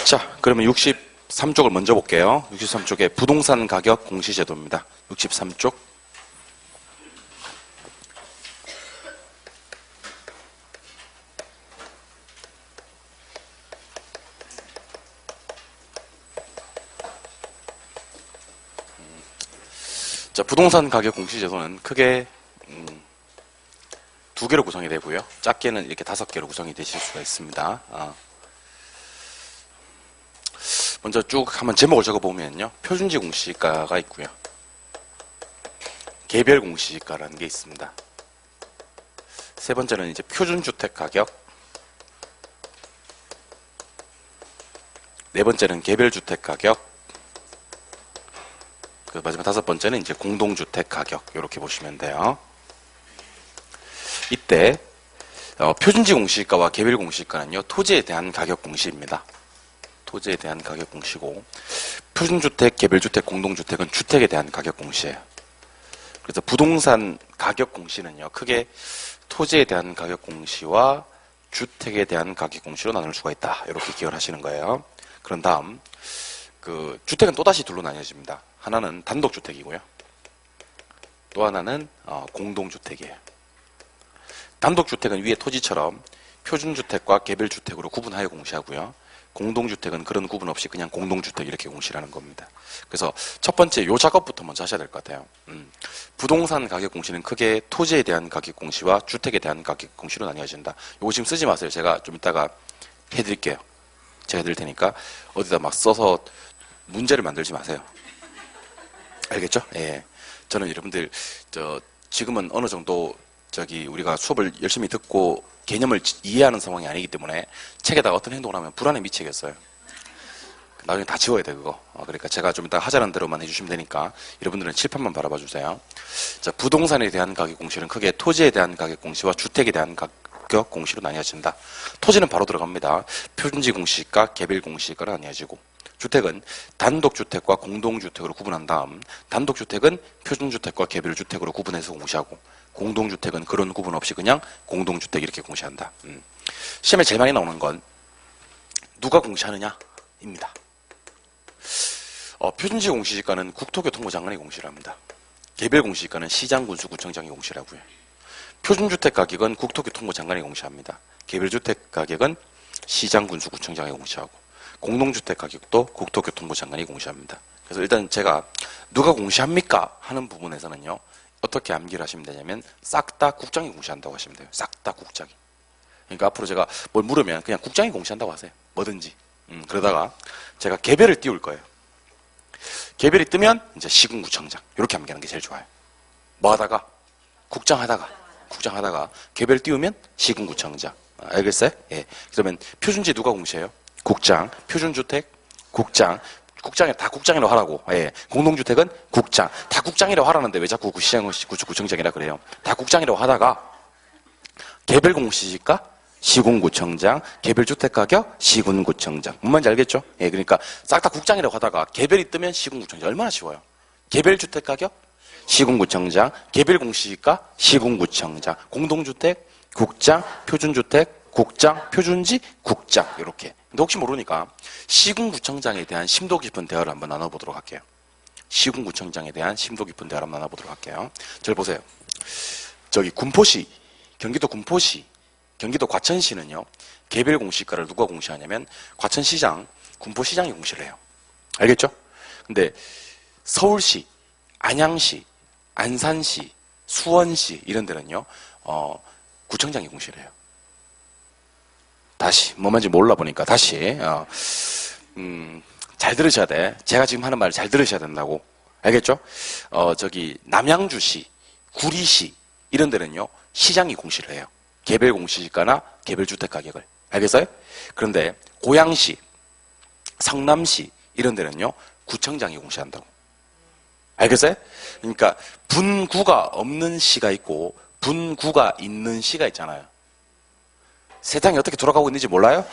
자, 그러면 63쪽을 먼저 볼게요. 63쪽에 부동산 가격 공시제도입니다. 63쪽. 자, 부동산 가격 공시제도는 크게 두 개로 구성이 되고요. 작게는 이렇게 5개로 구성이 되실 수가 있습니다. 먼저 쭉 한번 제목을 적어보면요. 표준지 공시가가 있고요. 개별 공시가라는 게 있습니다. 세 번째는 이제 표준주택 가격. 네 번째는 개별주택 가격. 그 마지막 5번째는 이제 공동주택 가격. 이렇게 보시면 돼요. 이때 표준지 공시가와 개별 공시가는요. 토지에 대한 가격 공시입니다. 토지에 대한 가격 공시고 표준주택, 개별주택, 공동주택은 주택에 대한 가격 공시예요. 그래서 부동산 가격 공시는요. 크게 토지에 대한 가격 공시와 주택에 대한 가격 공시로 나눌 수가 있다. 이렇게 기억을 하시는 거예요. 그런 다음 그 주택은 또다시 둘로 나뉘어집니다. 하나는 단독주택이고요. 또 하나는 공동주택이에요. 단독주택은 위에 토지처럼 표준주택과 개별주택으로 구분하여 공시하고요. 공동주택은 그런 구분 없이 그냥 공동주택 이렇게 공시하는 겁니다. 그래서 첫 번째 요 작업부터 먼저 하셔야 될 것 같아요. 부동산 가격 공시는 크게 토지에 대한 가격 공시와 주택에 대한 가격 공시로 나뉘어진다. 요거 지금 쓰지 마세요. 제가 좀 이따가 해드릴게요. 제가 해드릴 테니까 어디다 막 써서 문제를 만들지 마세요. 알겠죠? 예. 저는 여러분들 지금은 어느 정도 우리가 수업을 열심히 듣고 개념을 이해하는 상황이 아니기 때문에 책에다가 어떤 행동을 하면 불안에 미치겠어요. 나중에 다 지워야 돼, 그거. 그러니까 제가 좀 이따 하자는 대로만 해주시면 되니까 여러분들은 칠판만 바라봐 주세요. 자, 부동산에 대한 가격 공시는 크게 토지에 대한 가격 공시와 주택에 대한 가격 공시로 나뉘어진다. 토지는 바로 들어갑니다. 표준지 공시가, 개별 공시가로 나뉘어지고 주택은 단독주택과 공동주택으로 구분한 다음 단독주택은 표준주택과 개별주택으로 구분해서 공시하고 공동주택은 그런 구분 없이 그냥 공동주택 이렇게 공시한다. 시험에 제일 많이 나오는 건 누가 공시하느냐입니다. 표준지 공시지가는 국토교통부 장관이 공시를 합니다. 개별 공시지가는 시장, 군수, 구청장이 공시를 하고요. 표준주택 가격은 국토교통부 장관이 공시합니다. 개별주택 가격은 시장, 군수, 구청장이 공시하고 공동주택 가격도 국토교통부 장관이 공시합니다. 그래서 일단 제가 누가 공시합니까? 하는 부분에서는요. 어떻게 암기를 하시면 되냐면 싹 다 국장이 공시한다고 하시면 돼요. 싹 다 국장이. 그러니까 앞으로 제가 뭘 물으면 그냥 국장이 공시한다고 하세요. 뭐든지. 그러다가 제가 개별을 띄울 거예요. 개별이 뜨면 이제 시군구청장 이렇게 암기하는 게 제일 좋아요. 뭐 하다가? 국장 하다가 개별 띄우면 시군구청장. 알겠어요? 예. 그러면 표준지 누가 공시해요? 국장. 표준주택 국장. 국장에 다 국장이라고 하라고. 예. 공동주택은 국장. 다 국장이라고 하라는데 왜 자꾸 시장 구청장이라 그래요? 다 국장이라고 하다가 개별 공시지가 시군구청장, 개별주택 가격 시군구청장. 뭔 말인지 알겠죠? 예. 그러니까 싹 다 국장이라고 하다가 개별이 뜨면 시군구청장. 얼마나 쉬워요? 개별주택 가격 시군구청장, 개별 공시지가 시군구청장, 공동주택 국장, 표준주택 국장, 표준지 국장 이렇게. 근데 혹시 모르니까 시군구청장에 대한 심도 깊은 대화를 한번 나눠보도록 할게요. 시군구청장에 대한 심도 깊은 대화를 한번 나눠보도록 할게요. 잘 보세요. 군포시, 경기도 군포시, 경기도 과천시는요. 개별 공시가를 누가 공시하냐면 과천시장, 군포시장이 공시를 해요. 알겠죠? 근데 서울시, 안양시, 안산시, 수원시 이런 데는요. 구청장이 공시를 해요. 다시 뭐 말인지 몰라 보니까 다시 잘 들으셔야 돼. 제가 지금 하는 말을 잘 들으셔야 된다고. 알겠죠? 남양주시, 구리시 이런 데는요. 시장이 공시를 해요. 개별 공시지가나 개별주택 가격을. 알겠어요? 그런데 고양시, 성남시 이런 데는요. 구청장이 공시한다고. 알겠어요? 그러니까 분구가 없는 시가 있고 분구가 있는 시가 있잖아요. 세상이 어떻게 돌아가고 있는지 몰라요?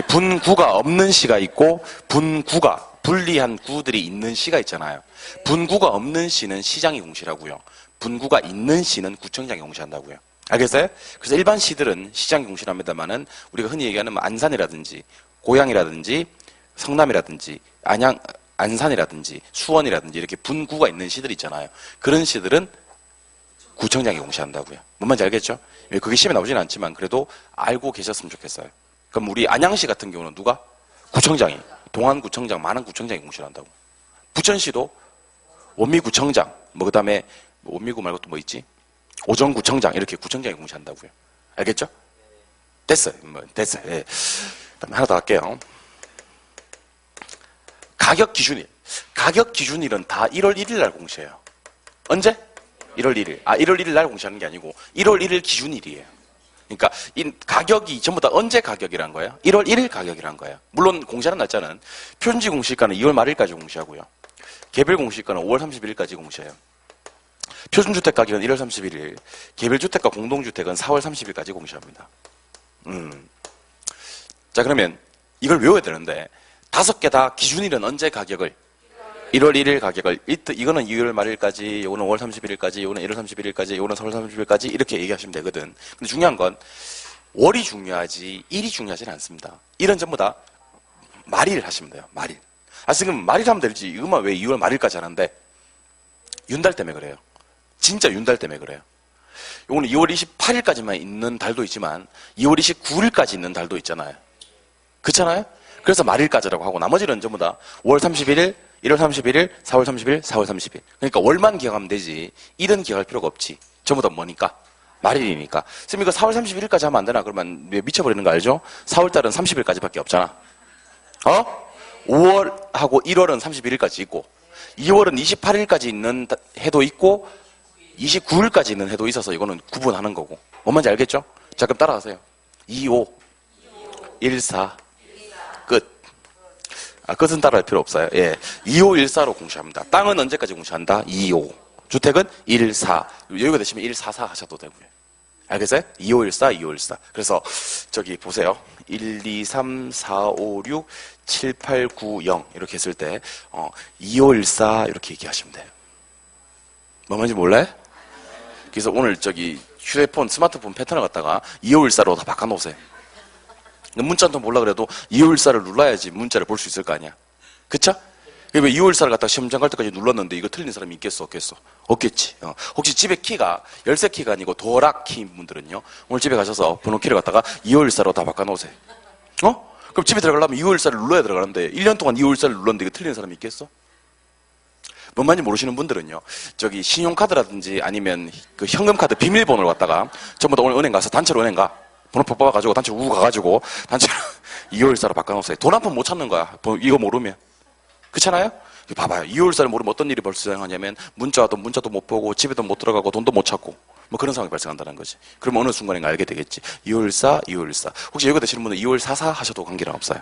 분구가 없는 시가 있고 분구가 분리한 구들이 있는 시가 있잖아요. 분구가 없는 시는 시장이 공시하고요. 분구가 있는 시는 구청장이 공시한다고요. 알겠어요? 그래서 일반 시들은 시장이 공시를 합니다만은 우리가 흔히 얘기하는 안산이라든지 고양이라든지 성남이라든지 안산이라든지 수원이라든지 이렇게 분구가 있는 시들 있잖아요. 그런 시들은 구청장이 공시한다고요. 뭔 말인지 알겠죠? 그게 시험에 나오지는 않지만 그래도 알고 계셨으면 좋겠어요. 그럼 우리 안양시 같은 경우는 누가? 구청장이. 동안구청장, 만안구청장이 공시를 한다고. 부천시도 원미구청장, 뭐 그다음에 원미구 말고 또 뭐 있지? 오정구청장 이렇게 구청장이 공시한다고요. 알겠죠? 됐어요. 됐어요. 예. 그다음에 하나 더 할게요. 가격 기준일은 다 1월 1일 날 공시해요. 언제? 1월 1일. 1월 1일 날 공시하는 게 아니고 1월 1일 기준일이에요. 그러니까 이 가격이 전부 다 언제 가격이란 거예요? 1월 1일 가격이란 거예요. 물론 공시하는 날짜는 표준지 공시가는 2월 말일까지 공시하고요. 개별 공시가는 5월 31일까지 공시해요. 표준주택 가격은 1월 31일, 개별주택과 공동주택은 4월 30일까지 공시합니다. 자, 그러면 이걸 외워야 되는데 5개 다 기준일은 언제 가격을? 1월 1일 가격을, 이거는 2월 말일까지, 이거는 5월 31일까지, 이거는 1월 31일까지, 이거는 4월 30일까지 이렇게 얘기하시면 되거든. 근데 중요한 건 월이 중요하지 일이 중요하지는 않습니다. 일은 전부 다 말일 하시면 돼요. 말일. 지금 말일 하면 되지. 이것만 왜 2월 말일까지 하는데? 윤달 때문에 그래요. 진짜 윤달 때문에 그래요. 요거는 2월 28일까지만 있는 달도 있지만 2월 29일까지 있는 달도 있잖아요. 그렇잖아요? 그래서 말일까지라고 하고 나머지는 전부 다 5월 31일, 1월 31일, 4월 30일, 4월 30일. 그러니까 월만 기억하면 되지. 일은 기억할 필요가 없지. 전부 다 뭐니까? 말일이니까. 선생님 이거 4월 31일까지 하면 안 되나? 그러면 미쳐버리는 거 알죠? 4월달은 30일까지밖에 없잖아. 5월하고 1월은 31일까지 있고 2월은 28일까지 있는 해도 있고 29일까지 있는 해도 있어서 이거는 구분하는 거고. 뭔 말인지 알겠죠? 자, 그럼 따라가세요. 25, 14, 끝. 끝은 따라할 필요 없어요. 예. 2514로 공시합니다. 땅은 언제까지 공시한다? 25. 주택은 14. 여유가 되시면 144 하셔도 되고요. 알겠어요? 2514, 2514. 그래서 저기 보세요. 1, 2, 3, 4, 5, 6, 7, 8, 9, 0 이렇게 했을 때 2514 이렇게 얘기하시면 돼요. 뭐 말인지 몰라요? 그래서 오늘 저기 휴대폰, 스마트폰 패턴을 갖다가 2514로 다 바꿔놓으세요. 문자도 몰라 그래도 2514를 눌러야지 문자를 볼 수 있을 거 아니야. 그쵸? 왜 2514를 갖다가 시험장 갈 때까지 눌렀는데 이거 틀린 사람이 있겠어? 없겠어? 없겠지. 혹시 집에 키가 열쇠 키가 아니고 도락 키인 분들은요. 오늘 집에 가셔서 번호 키를 갖다가 2514로 다 바꿔놓으세요. 그럼 집에 들어가려면 2514를 눌러야 들어가는데 1년 동안 2514를 눌렀는데 이거 틀린 사람이 있겠어? 뭔 말인지 모르시는 분들은요. 저기 신용카드라든지 아니면 그 현금카드 비밀번호를 갖다가 전부 다 오늘 은행 가서 단체로 은행 가. 번호표 뽑아가지고 단체 우고 가가지고 단체로 2514로 바꿔놓으세요. 돈 한 푼 못 찾는 거야. 이거 모르면. 그렇잖아요? 봐봐요. 2514를 모르면 어떤 일이 발생하냐면 문자도 못 보고 집에도 못 들어가고 돈도 못 찾고 뭐 그런 상황이 발생한다는 거지. 그러면 어느 순간인가 알게 되겠지. 2514, 2514. 혹시 여기 되시는 분은 2544 하셔도 관계는 없어요.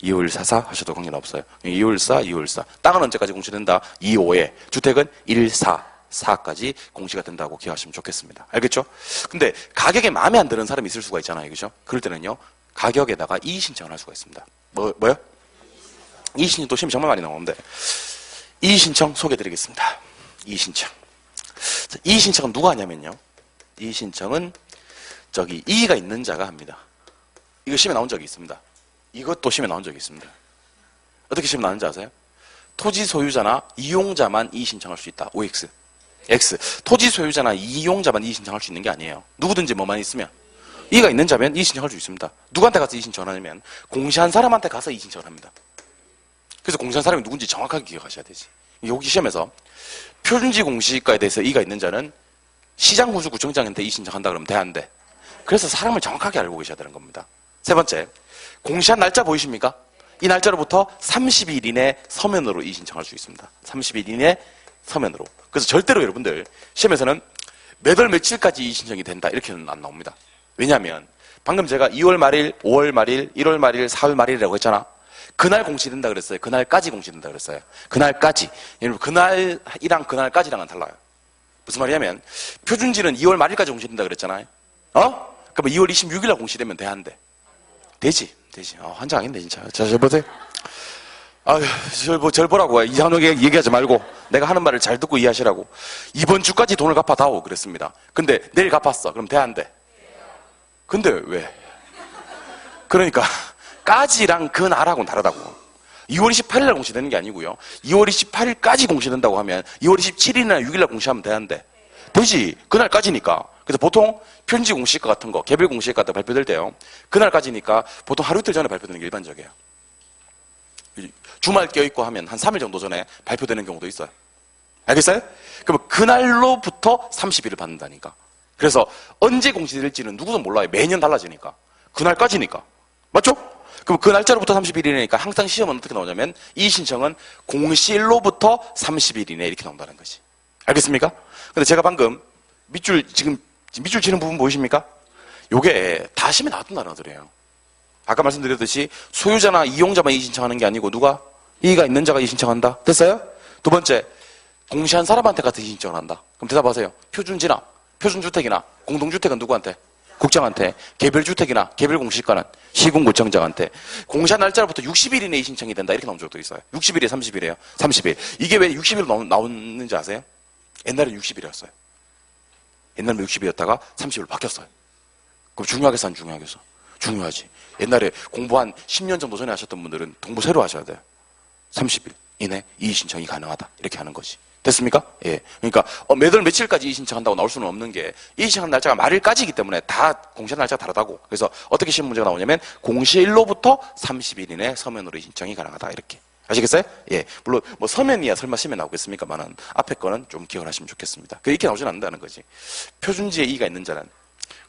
2544 하셔도 관계는 없어요. 2514, 2514. 땅은 언제까지 공시된다? 25에. 주택은 144까지 공시가 된다고 기억하시면 좋겠습니다. 알겠죠? 근데 가격에 마음에 안 드는 사람이 있을 수가 있잖아요. 그죠? 그럴 때는요. 가격에다가 이의 신청을 할 수가 있습니다. 뭐요? 이의 신청 또 시험이 정말 많이 나오는데 이의 신청 소개해드리겠습니다. 이의 신청. 이의 신청은 누가 하냐면요. 이의 신청은 저기 이의가 있는 자가 합니다. 이거 시험에 나온 적이 있습니다. 이것도 시험에 나온 적이 있습니다. 어떻게 시험에 나왔는지 아세요? 토지 소유자나 이용자만 이의 신청할 수 있다. OX. X. 토지 소유자나 이용자만 이의 신청할 수 있는 게 아니에요. 누구든지 뭐만 있으면. 이의가 있는 자면 이의 신청할 수 있습니다. 누구한테 가서 이의 신청을 하냐면 공시한 사람한테 가서 이의 신청을 합니다. 그래서 공시한 사람이 누군지 정확하게 기억하셔야 되지. 여기 시험에서 표준지 공시가에 대해서 이의가 있는 자는 시장군수구청장한테 이의 신청한다 그러면 돼, 안 돼? 그래서 사람을 정확하게 알고 계셔야 되는 겁니다. 세 번째, 공시한 날짜 보이십니까? 이 날짜로부터 30일 이내 서면으로 이의 신청할 수 있습니다. 30일 이내 서면으로. 그래서 절대로 여러분들 시험에서는 몇 월 며칠까지 이의 신청이 된다 이렇게는 안 나옵니다. 왜냐하면 방금 제가 2월 말일, 5월 말일, 1월 말일, 4월 말일이라고 했잖아. 그날 공시된다 그랬어요. 그날까지 공시된다 그랬어요. 그날까지. 여러분 그날이랑 그날까지랑은 달라요. 무슨 말이냐면 표준지는 2월 말일까지 공시된다 그랬잖아요. 그러면 2월 26일 날 공시되면 돼, 안 돼? 되지. 환장하겠네 진짜. 자, 저 보세요. 절 보라고. 이상하게 얘기하지 말고 내가 하는 말을 잘 듣고 이해하시라고. 이번 주까지 돈을 갚아다오 그랬습니다. 근데 내일 갚았어. 그럼 돼, 안 돼? 근데 왜? 그러니까 까지랑 그날하고는 다르다고. 2월 28일 날 공시되는 게 아니고요. 2월 28일까지 공시된다고 하면 2월 27일이나 6일 날 공시하면 되는데 되지. 그날까지니까. 그래서 보통 표준지 공시가 같은 거, 개별 공시가 같은 거 발표될 때요. 그날까지니까 보통 하루 이틀 전에 발표되는 게 일반적이에요. 주말 껴있고 하면 한 3일 정도 전에 발표되는 경우도 있어요. 알겠어요? 그럼 그날로부터 30일을 받는다니까. 그래서 언제 공시될지는 누구도 몰라요. 매년 달라지니까. 그날까지니까. 맞죠? 그럼 그 날짜로부터 30일이니까 항상 시험은 어떻게 나오냐면 이 신청은 공시일로부터 30일 이내 이렇게 나온다는 거지. 알겠습니까? 근데 제가 방금 지금 밑줄 치는 부분 보이십니까? 요게 다 시험에 나왔던 단어들이에요. 아까 말씀드렸듯이 소유자나 이용자만 이의 신청하는 게 아니고 누가? 이의가 있는 자가 이의 신청한다. 됐어요? 두 번째, 공시한 사람한테 같은 이의 신청을 한다. 그럼 대답하세요. 표준지나 표준주택이나 공동주택은 누구한테? 국장한테. 개별주택이나 개별공시가는 시군구청장한테. 공시한 날짜로부터 60일 이내에 신청이 된다. 이렇게 나온 적도 있어요. 60일에 30일이에요. 30일. 이게 왜 60일로 나오는지 아세요? 옛날엔 60일이었어요. 옛날엔 60일이었다가 30일로 바뀌었어요. 그럼 중요하겠어, 안 중요하겠어? 중요하지. 옛날에 공부 한 10년 정도 전에 하셨던 분들은 공부 새로 하셔야 돼요. 30일 이내 이의 신청이 가능하다. 이렇게 하는 거지. 됐습니까? 예. 그러니까 매달 며칠까지 이의 신청한다고 나올 수는 없는 게 이의 신청한 날짜가 말일까지이기 때문에 다 공시한 날짜가 다르다고. 그래서 어떻게 시험 문제가 나오냐면 공시일로부터 30일 이내 서면으로 신청이 가능하다. 이렇게. 아시겠어요? 예. 물론 뭐 서면이야 설마 시험에 나오겠습니까만은 앞에 거는 좀 기억을 하시면 좋겠습니다. 이렇게 나오진 않는다는 거지. 표준지에 이의가 있는 자는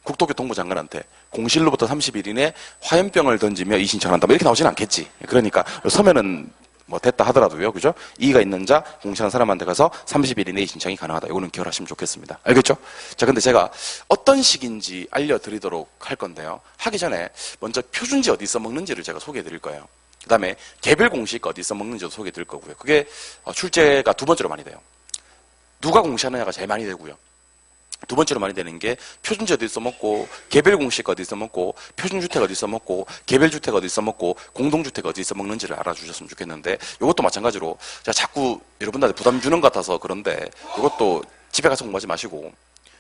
국토교통부 장관한테 공시일로부터 30일 이내 화염병을 던지며 이의 신청한다. 뭐 이렇게 나오진 않겠지. 그러니까 서면은 뭐 됐다 하더라도요. 그죠? 이의가 있는 자, 공시한 사람한테 가서 30일 이내에 신청이 가능하다. 이거는 기억하시면 좋겠습니다. 알겠죠? 자, 근데 제가 어떤 식인지 알려드리도록 할 건데요. 하기 전에 먼저 표준지 어디 써먹는지를 제가 소개해 드릴 거예요. 그 다음에 개별 공시가 어디 써먹는지도 소개해 드릴 거고요. 그게 출제가 두 번째로 많이 돼요. 누가 공시하느냐가 제일 많이 되고요. 두 번째로 많이 되는 게 표준지 어디 써먹고 개별 공시가 어디 써먹고 표준주택 어디 써먹고 개별주택 어디 써먹고 공동주택 어디 써먹는지를 알아주셨으면 좋겠는데 이것도 마찬가지로 제가 자꾸 여러분들한테 부담 주는 것 같아서 그런데 이것도 집에 가서 공부하지 마시고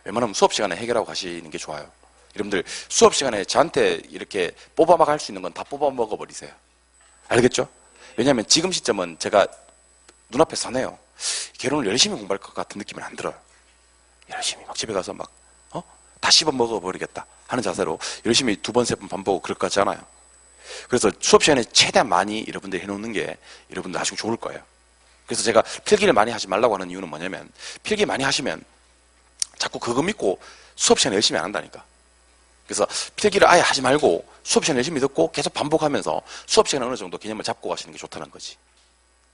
웬만하면 수업 시간에 해결하고 가시는 게 좋아요. 여러분들 수업 시간에 저한테 이렇게 뽑아막 할 수 있는 건 다 뽑아 먹어버리세요. 알겠죠? 왜냐하면 지금 시점은 제가 눈앞에 사네요. 결혼을 열심히 공부할 것 같은 느낌은 안 들어요. 열심히 막 집에 가서 막 다 씹어 먹어버리겠다 하는 자세로 열심히 두 번, 세 번 반복하고 그럴 것 같지 않아요. 그래서 수업 시간에 최대한 많이 여러분들이 해놓는 게 여러분들 나중에 좋을 거예요. 그래서 제가 필기를 많이 하지 말라고 하는 이유는 뭐냐면 필기 많이 하시면 자꾸 그거 믿고 수업 시간에 열심히 안 한다니까. 그래서 필기를 아예 하지 말고 수업 시간에 열심히 듣고 계속 반복하면서 수업 시간에 어느 정도 개념을 잡고 가시는 게 좋다는 거지.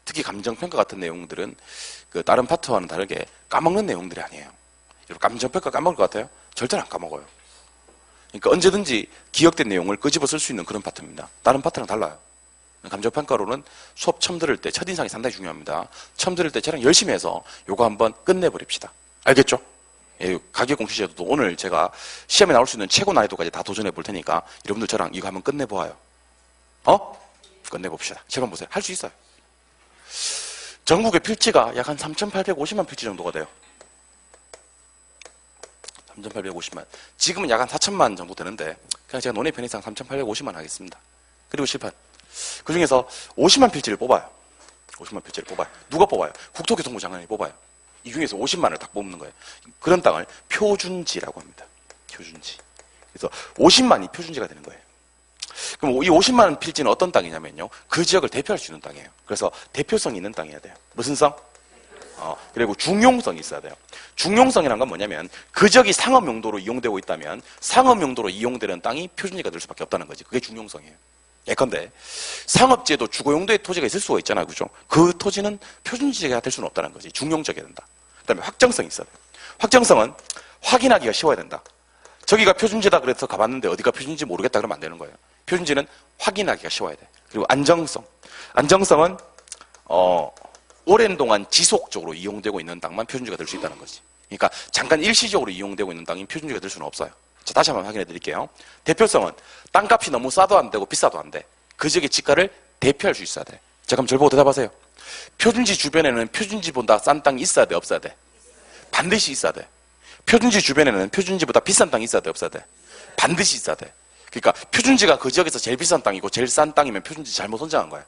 특히 감정평가 같은 내용들은 그 다른 파트와는 다르게 까먹는 내용들이 아니에요. 감정평가 까먹을 것 같아요? 절대로 안 까먹어요. 그러니까 언제든지 기억된 내용을 끄집어 쓸 수 있는 그런 파트입니다. 다른 파트랑 달라요. 감정평가로는 수업 처음 들을 때 첫인상이 상당히 중요합니다. 처음 들을 때 저랑 열심히 해서 요거 한번 끝내버립시다. 알겠죠? 예, 가격 공시제도도 오늘 제가 시험에 나올 수 있는 최고 난이도까지 다 도전해 볼 테니까 여러분들 저랑 이거 한번 끝내보아요. 끝내봅시다. 제발 보세요. 할 수 있어요. 전국의 필지가 약 한 3,850만 필지 정도가 돼요. 3,850만. 지금은 약 한 4천만 정도 되는데 그냥 제가 논의 편의상 3,850만 하겠습니다. 그리고 실판. 그 중에서 50만 필지를 뽑아요. 50만 필지를 뽑아요. 누가 뽑아요? 국토교통부 장관이 뽑아요. 이 중에서 50만을 딱 뽑는 거예요. 그런 땅을 표준지라고 합니다. 표준지. 그래서 50만이 표준지가 되는 거예요. 그럼 이 50만 필지는 어떤 땅이냐면요. 그 지역을 대표할 수 있는 땅이에요. 그래서 대표성이 있는 땅이어야 돼요. 무슨 성? 그리고 중용성이 있어야 돼요. 중용성이란 건 뭐냐면 그 지역이 상업 용도로 이용되고 있다면 상업 용도로 이용되는 땅이 표준지가 될 수밖에 없다는 거지. 그게 중용성이에요. 예컨대 상업지에도 주거 용도의 토지가 있을 수가 있잖아요. 그죠? 그 토지는 표준지가 될 수는 없다는 거지. 중용적이어야 된다. 그다음에 확정성이 있어야 돼요. 확정성은 확인하기가 쉬워야 된다. 저기가 표준지다 그래서 가봤는데 어디가 표준지 모르겠다 그러면 안 되는 거예요. 표준지는 확인하기가 쉬워야 돼. 그리고 안정성. 안정성은 오랜 동안 지속적으로 이용되고 있는 땅만 표준지가 될 수 있다는 거지. 그러니까 잠깐 일시적으로 이용되고 있는 땅이 표준지가 될 수는 없어요. 자, 다시 한번 확인해 드릴게요. 대표성은 땅값이 너무 싸도 안 되고 비싸도 안 돼. 그 지역의 지가를 대표할 수 있어야 돼. 자, 그럼 저를 보고 대답하세요. 표준지 주변에는 표준지보다 싼 땅이 있어야 돼, 없어야 돼? 반드시 있어야 돼. 표준지 주변에는 표준지보다 비싼 땅이 있어야 돼, 없어야 돼? 반드시 있어야 돼. 그러니까 표준지가 그 지역에서 제일 비싼 땅이고 제일 싼 땅이면 표준지 잘못 선정한 거야.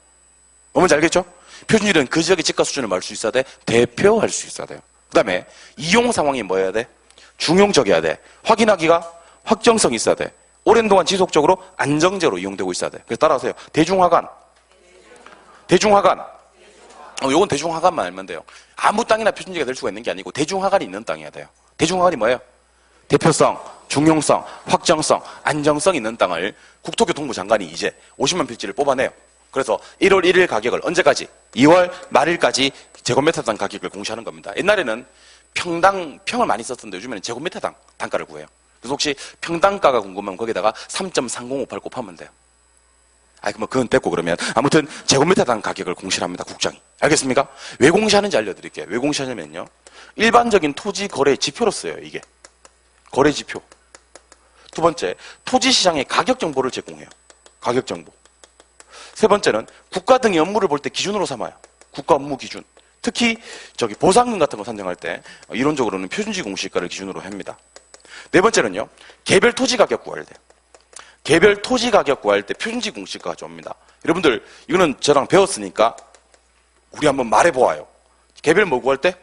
뭔지 알겠죠? 표준일은 그 지역의 집가 수준을 말 수 있어야 돼. 대표할 수 있어야 돼요. 그 다음에 이용 상황이 뭐여야 돼? 중용적이어야 돼. 확인하기가 확정성이 있어야 돼. 오랜 동안 지속적으로 안정제로 이용되고 있어야 돼. 그래서 따라하세요. 대중화관. 요건 대중화관만 알면 돼요. 아무 땅이나 표준지가 될 수가 있는 게 아니고 대중화관이 있는 땅이어야 돼요. 대중화관이 뭐예요? 대표성, 중용성, 확정성, 안정성 있는 땅을 국토교통부 장관이 이제 50만 필지를 뽑아내요. 그래서 1월 1일 가격을 언제까지? 2월 말일까지 제곱미터당 가격을 공시하는 겁니다. 옛날에는 평을 많이 썼던데 요즘에는 제곱미터당 단가를 구해요. 그래서 혹시 평당가가 궁금하면 거기다가 3.3058 곱하면 돼요. 뭐 그건 됐고 그러면 아무튼 제곱미터당 가격을 공시를 합니다. 국장이. 알겠습니까? 왜 공시하는지 알려드릴게요. 왜 공시하냐면요. 일반적인 토지 거래 지표로 써요. 이게. 거래 지표. 두 번째, 토지 시장의 가격 정보를 제공해요. 가격 정보. 세 번째는 국가 등의 업무를 볼 때 기준으로 삼아요. 국가 업무 기준. 특히 보상금 같은 거 산정할 때 이론적으로는 표준지 공시가를 기준으로 합니다. 네 번째는요. 개별 토지 가격 구할 때. 개별 토지 가격 구할 때 표준지 공시가 가져옵니다. 여러분들 이거는 저랑 배웠으니까 우리 한번 말해보아요. 개별 뭐 구할 때?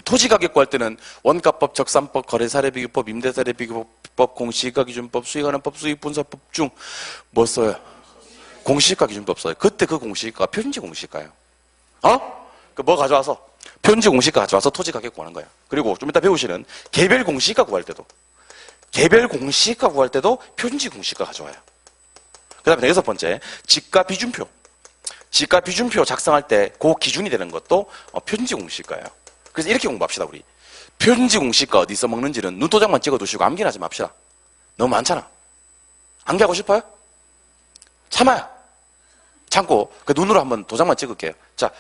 토지 가격 구할 때는 원가법, 적산법, 거래사례비교법, 임대사례비교법, 공시가기준법, 수익하는법, 수익분사법 중 뭐 써요? 공시가기준법 써요. 그때 그 공시가가 표준지 공시가예요. 뭐 가져와서 표준지 공시가 가져와서 토지 가격 구하는 거예요. 그리고 좀 이따 배우시는 개별 공시가 구할 때도 표준지 공시가 가져와요. 그 다음에 여섯 번째, 지가 비준표. 지가 비준표 작성할 때 그 기준이 되는 것도 표준지 공시가예요. 그래서 이렇게 공부합시다, 우리. 표준지 공시가 어디 써먹는지는 눈도장만 찍어두시고 암기는 하지 맙시다. 너무 많잖아. 암기하고 싶어요? 참아요. 참고 그 눈으로 한번 도장만 찍을게요. 자,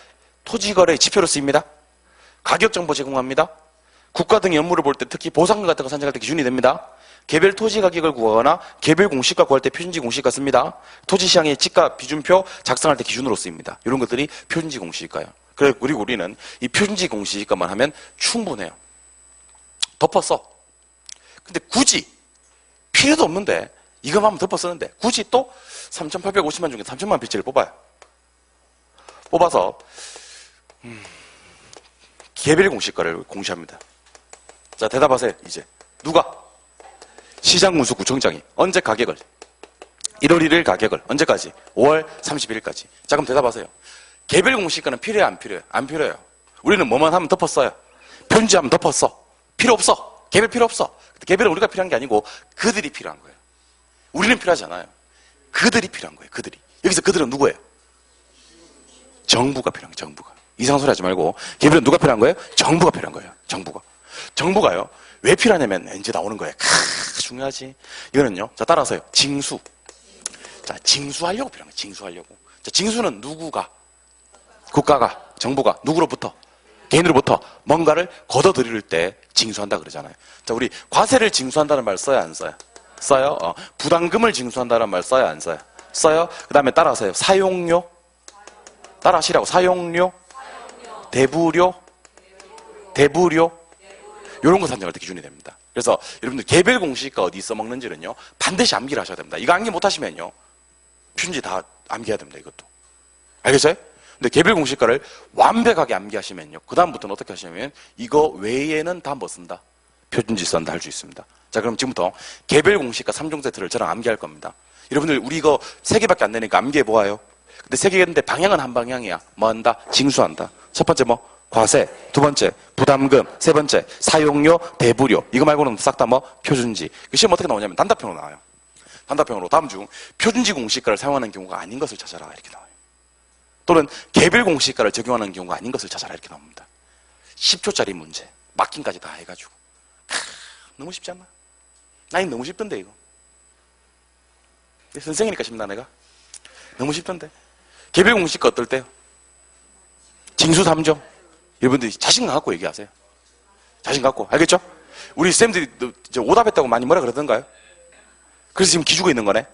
토지거래 지표로 쓰입니다. 가격정보 제공합니다. 국가 등의 업무를 볼 때 특히 보상금 같은 거 산정할 때 기준이 됩니다. 개별 토지 가격을 구하거나 개별 공시가 구할 때 표준지 공시가 씁니다. 토지시장의 지가 비준표 작성할 때 기준으로 쓰입니다. 이런 것들이 표준지 공시가예요. 그리고 우리는 이 표준지 공시가만 하면 충분해요. 덮어써. 근데 굳이 필요도 없는데 이것만 하면 덮어 쓰는데 굳이 또 3,850만 중에 3천만 필지를 뽑아요. 뽑아서 개별 공시가를 공시합니다. 자, 대답하세요. 이제 누가? 시장군수구청장이 언제 가격을? 1월 1일 가격을 언제까지? 5월 31일까지. 자, 그럼 대답하세요. 개별 공시가는 필요해, 안 필요해? 안 필요해요. 우리는 뭐만 하면 덮었어요. 편지하면 덮었어. 필요 없어. 개별 필요 없어. 개별은 우리가 필요한 게 아니고 그들이 필요한 거예요. 우리는 필요하지 않아요. 그들이 필요한 거예요. 그들이. 여기서 그들은 누구예요? 정부가 필요한 거예요. 정부가. 이상한 소리 하지 말고 개별은 누가 필요한 거예요? 정부가 필요한 거예요. 정부가요. 왜 필요하냐면 이제 나오는 거예요. 중요하지. 이거는요. 자, 따라서요. 징수. 자, 징수하려고 필요한 거예요. 징수하려고. 자, 징수는 누구가? 국가가, 정부가 누구로부터? 개인으로부터 뭔가를 걷어들일 때 징수한다 그러잖아요. 자, 우리 과세를 징수한다는 말 써야 안 써요? 써요. 부담금을 징수한다는 말 써야 안 써요? 써요. 그 다음에 따라서요. 사용료. 따라하시라고. 사용료. 대부료. 이런 거 산정할 때 기준이 됩니다. 그래서 여러분들 개별 공시가 어디 써먹는지는요. 반드시 암기를 하셔야 됩니다. 이거 암기 못하시면요. 표준지 다 암기해야 됩니다. 이것도. 알겠어요? 근데 개별 공시가를 완벽하게 암기하시면요. 그 다음부터는 어떻게 하시냐면 이거 외에는 다 뭐 쓴다? 표준지 쓴다 할 수 있습니다. 자, 그럼 지금부터 개별 공시가 3종 세트를 저랑 암기할 겁니다. 여러분들 우리 이거 3개밖에 안 되니까 암기해 보아요. 근데 3개인데 방향은 한 방향이야. 뭐 한다? 징수한다. 첫 번째 뭐? 과세. 두 번째 부담금. 세 번째 사용료, 대부료. 이거 말고는 싹 다 뭐? 표준지. 시험 어떻게 나오냐면 단답형으로 나와요. 단답형으로 다음 중 표준지 공시가를 사용하는 경우가 아닌 것을 찾아라 이렇게 나와요. 또는 개별 공시가를 적용하는 경우가 아닌 것을 찾아라 이렇게 나옵니다. 10초짜리 문제. 막힌까지 다 해가지고. 너무 쉽지 않나? 나 이거 너무 쉽던데 이거. 선생이니까 쉽나 내가? 너무 쉽던데. 개별 공시가 어떨 때요? 징수 3종. 여러분들이 자신감 갖고 얘기하세요. 자신 갖고. 알겠죠? 우리 쌤들이 오답했다고 많이 뭐라 그러던가요? 그래서 지금 기죽어 있는 거네.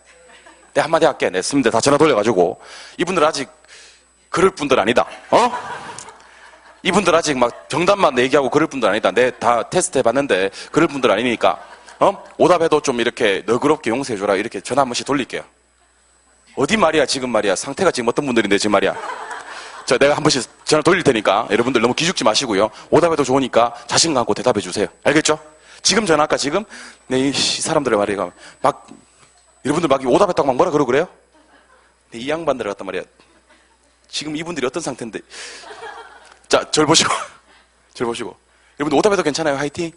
내가 한마디 할게. 내 쌤들 다 전화 돌려가지고 이분들 아직 그럴 분들 아니다. 이분들 아직 막 정답만 얘기하고 그럴 분들 아니다. 내 다 테스트 해봤는데 그럴 분들 아니니까 오답해도 좀 이렇게 너그럽게 용서해줘라. 이렇게 전화 한 번씩 돌릴게요. 어디 말이야, 지금 말이야. 상태가 지금 어떤 분들인데, 지금 말이야. 자, 내가 한 번씩 전화 돌릴 테니까 여러분들 너무 기죽지 마시고요. 오답해도 좋으니까 자신감 갖고 대답해 주세요. 알겠죠? 지금 전화 아까 지금 이 사람들의 말이야. 막 여러분들 막 오답했다고 막 뭐라 그래요? 이 양반들 같단 말이야. 지금 이분들이 어떤 상태인데. 자, 절 보시고. 절 보시고. 여러분들 오답해도 괜찮아요. 화이팅.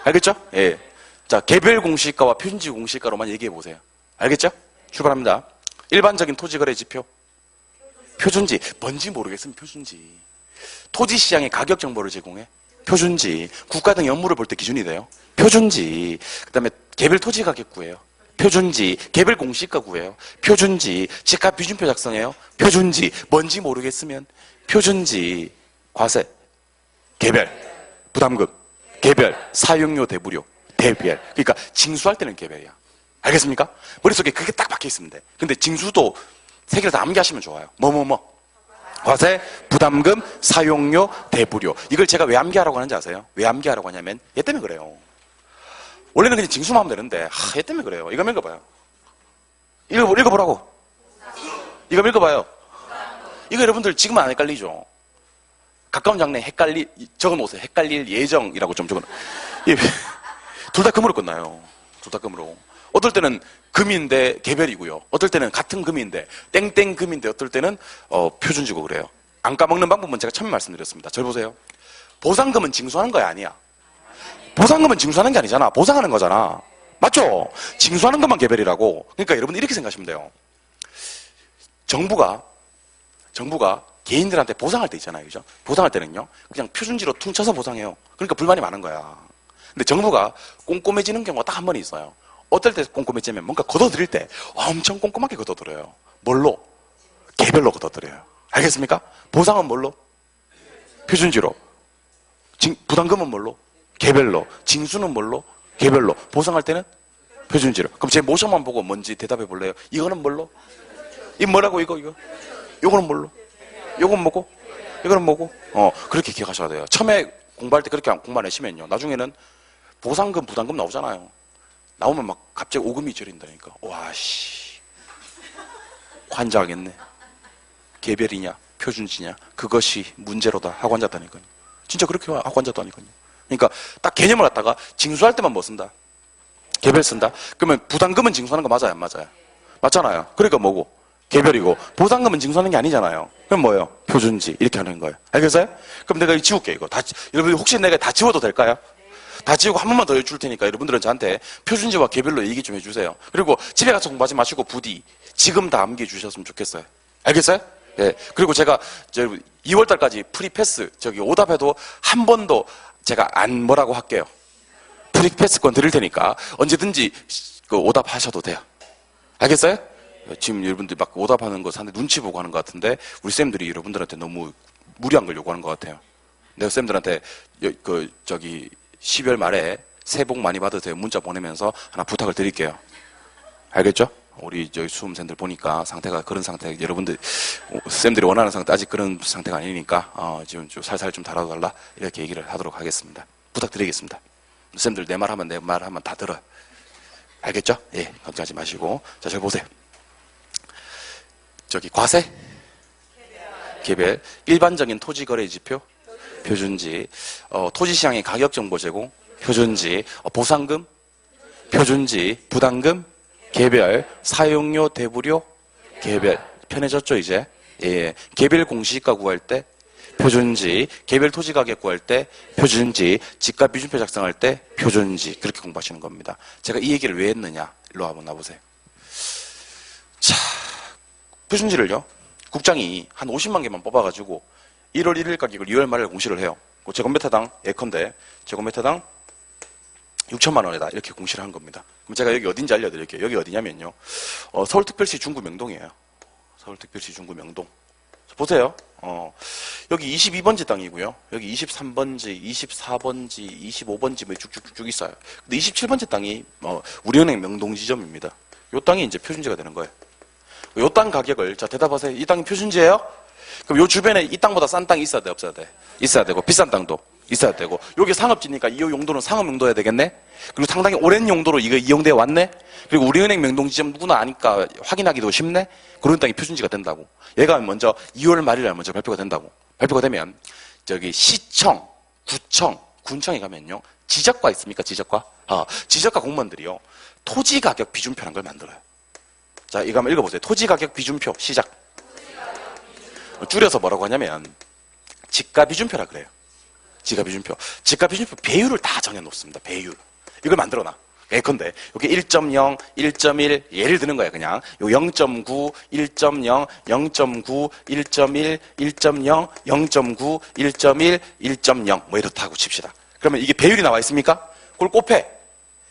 알겠죠? 예. 자, 개별 공시가와 표준지 공시가로만 얘기해 보세요. 알겠죠? 출발합니다. 일반적인 토지거래 지표. 표준지. 뭔지 모르겠으면 표준지. 토지시장의 가격 정보를 제공해. 표준지. 국가 등 업무를 볼 때 기준이 돼요. 표준지. 그 다음에 개별 토지 가격 구해요. 표준지. 개별 공시가 구해요. 표준지. 집값 비준표 작성해요. 표준지. 뭔지 모르겠으면 표준지. 과세. 개별. 부담금. 개별. 사용료 대부료. 대별. 그러니까 징수할 때는 개별이야. 알겠습니까? 머릿속에 그게 딱 박혀 있으면 돼. 근데 징수도 세 개를 다 암기하시면 좋아요. 과세, 부담금, 사용료, 대부료. 이걸 제가 왜 암기하라고 하는지 아세요? 왜 암기하라고 하냐면 얘 때문에 그래요. 원래는 그냥 징수만 하면 되는데 얘 때문에 그래요. 이거 읽어봐요. 읽어보라고. 이거 읽어봐요. 이거 여러분들 지금은 안 헷갈리죠? 가까운 장래에 적어놓으세요. 헷갈릴 예정이라고 좀 적어놓으세요. 둘 다 금으로 끝나요. 둘 다 금으로. 어떨 때는 금인데 개별이고요. 어떨 때는 같은 금인데 땡땡 금인데 어떨 때는 표준지고 그래요. 안 까먹는 방법은 제가 처음에 말씀드렸습니다. 절 보세요. 보상금은 징수하는 거야 아니야? 보상금은 징수하는 게 아니잖아. 보상하는 거잖아. 맞죠? 징수하는 것만 개별이라고. 그러니까 여러분 이렇게 생각하시면 돼요. 정부가 개인들한테 보상할 때 있잖아요. 그죠? 보상할 때는요. 그냥 표준지로 퉁쳐서 보상해요. 그러니까 불만이 많은 거야. 근데 정부가 꼼꼼해지는 경우가 딱 한 번 있어요. 어떨 때 꼼꼼해지면 뭔가 걷어들일 때 엄청 꼼꼼하게 걷어들여요. 뭘로? 개별로 걷어들여요. 알겠습니까? 보상은 뭘로? 표준지로. 부담금은 뭘로? 개별로. 징수는 뭘로? 개별로. 보상할 때는 표준지로. 그럼 제 모션만 보고 뭔지 대답해 볼래요? 이거는 뭘로? 이 뭐라고 이거? 요거는 뭘로? 요건 뭐고? 이거는 뭐고? 그렇게 기억하셔야 돼요. 처음에 공부할 때 그렇게 공부 안 하시면요. 나중에는 보상금, 부담금 나오잖아요. 나오면 막 갑자기 오금이 저린다니까. 와씨. 환장하겠네. 개별이냐, 표준지냐, 그것이 문제로다 하고 앉았다니까요. 진짜 그렇게 하고 앉았다니까요. 그러니까 딱 개념을 갖다가 징수할 때만 뭐 쓴다? 개별 쓴다? 그러면 부담금은 징수하는 거 맞아요, 안 맞아요? 맞잖아요. 그러니까 뭐고? 개별이고 보상금은 징수하는 게 아니잖아요. 그럼 뭐예요? 표준지 이렇게 하는 거예요. 알겠어요? 그럼 내가 이거 지울게 이거. 여러분 혹시 내가 다 지워도 될까요? 다 지우고 한 번만 더 해줄 테니까 여러분들은 저한테 표준지와 개별로 얘기 좀 해주세요. 그리고 집에 가서 공부하지 마시고 부디 지금 다 암기해 주셨으면 좋겠어요. 알겠어요? 예. 그리고 제가 2월달까지 프리패스 오답해도 한 번도 제가 안 뭐라고 할게요. 프리패스권 드릴 테니까 언제든지 오답하셔도 돼요. 알겠어요? 지금 여러분들 막 오답하는 거 상당히 눈치 보고 하는 것 같은데 우리 쌤들이 여러분들한테 너무 무리한 걸 요구하는 것 같아요. 내가 쌤들한테 12월 말에 새해 복 많이 받으세요 문자 보내면서 하나 부탁을 드릴게요. 알겠죠? 우리 수험생들 보니까 상태가 그런 상태, 여러분들 쌤들이 원하는 상태 아직 그런 상태가 아니니까 지금 좀 살살 좀 달아달라 이렇게 얘기를 하도록 하겠습니다. 부탁드리겠습니다. 쌤들 내 말 하면 다 들어요. 알겠죠? 예, 걱정하지 마시고. 자, 저 보세요. 과세? 개별. 일반적인 토지거래 지표? 표준지. 토지시장의 가격정보 제공? 표준지. 보상금? 표준지. 부담금? 개별. 사용료 대부료? 개별. 편해졌죠, 이제? 예. 개별 공시지가 구할 때? 표준지. 개별 토지 가격 구할 때? 표준지. 집값 비준표 작성할 때? 표준지. 그렇게 공부하시는 겁니다. 제가 이 얘기를 왜 했느냐? 일로 한번 나보세요. 자, 표준지를요, 국장이 한 50만 개만 뽑아가지고 1월 1일 가격을 2월 말에 공시를 해요. 제곱미터당 예컨대 제곱미터당 6천만 원이다 이렇게 공시를 한 겁니다. 그럼 제가 여기 어딘지 알려드릴게요. 여기 어디냐면요, 서울특별시 중구 명동이에요. 서울특별시 중구 명동. 보세요. 여기 22번지 땅이고요. 여기 23번지, 24번지, 25번지 뭐 쭉쭉쭉 있어요. 근데 27번지 땅이 우리은행 명동 지점입니다. 요 땅이 이제 표준지가 되는 거예요. 요 땅 가격을, 자, 대답하세요. 이 땅이 표준지예요? 그럼 요 주변에 이 땅보다 싼 땅이 있어야 돼, 없어야 돼? 있어야 되고, 비싼 땅도 있어야 되고, 여기 상업지니까 이 용도는 상업 용도여야 되겠네? 그리고 상당히 오랜 용도로 이거 이용돼 왔네? 그리고 우리은행 명동지점 누구나 아니까 확인하기도 쉽네? 그런 땅이 표준지가 된다고. 얘가 먼저 2월 말일날 먼저 발표가 된다고. 발표가 되면, 저기 시청, 구청, 군청에 가면요. 지적과 있습니까? 지적과? 지적과 공무원들이요. 토지 가격 비준표라는 걸 만들어요. 자, 이거 한번 읽어보세요. 토지 가격 비준표, 시작. 줄여서 뭐라고 하냐면, 지가 비준표라 그래요. 지가 비준표. 지가 비준표 배율을 다 정해놓습니다. 배율. 이걸 만들어놔. 예컨대 여기 1.0, 1.1 예를 드는 거야 그냥. 요 0.9, 1.0, 0.9, 1.1, 1.0, 0.9, 1.1, 1.0 뭐 이렇다고 칩시다. 그러면 이게 배율이 나와 있습니까? 그걸 곱해.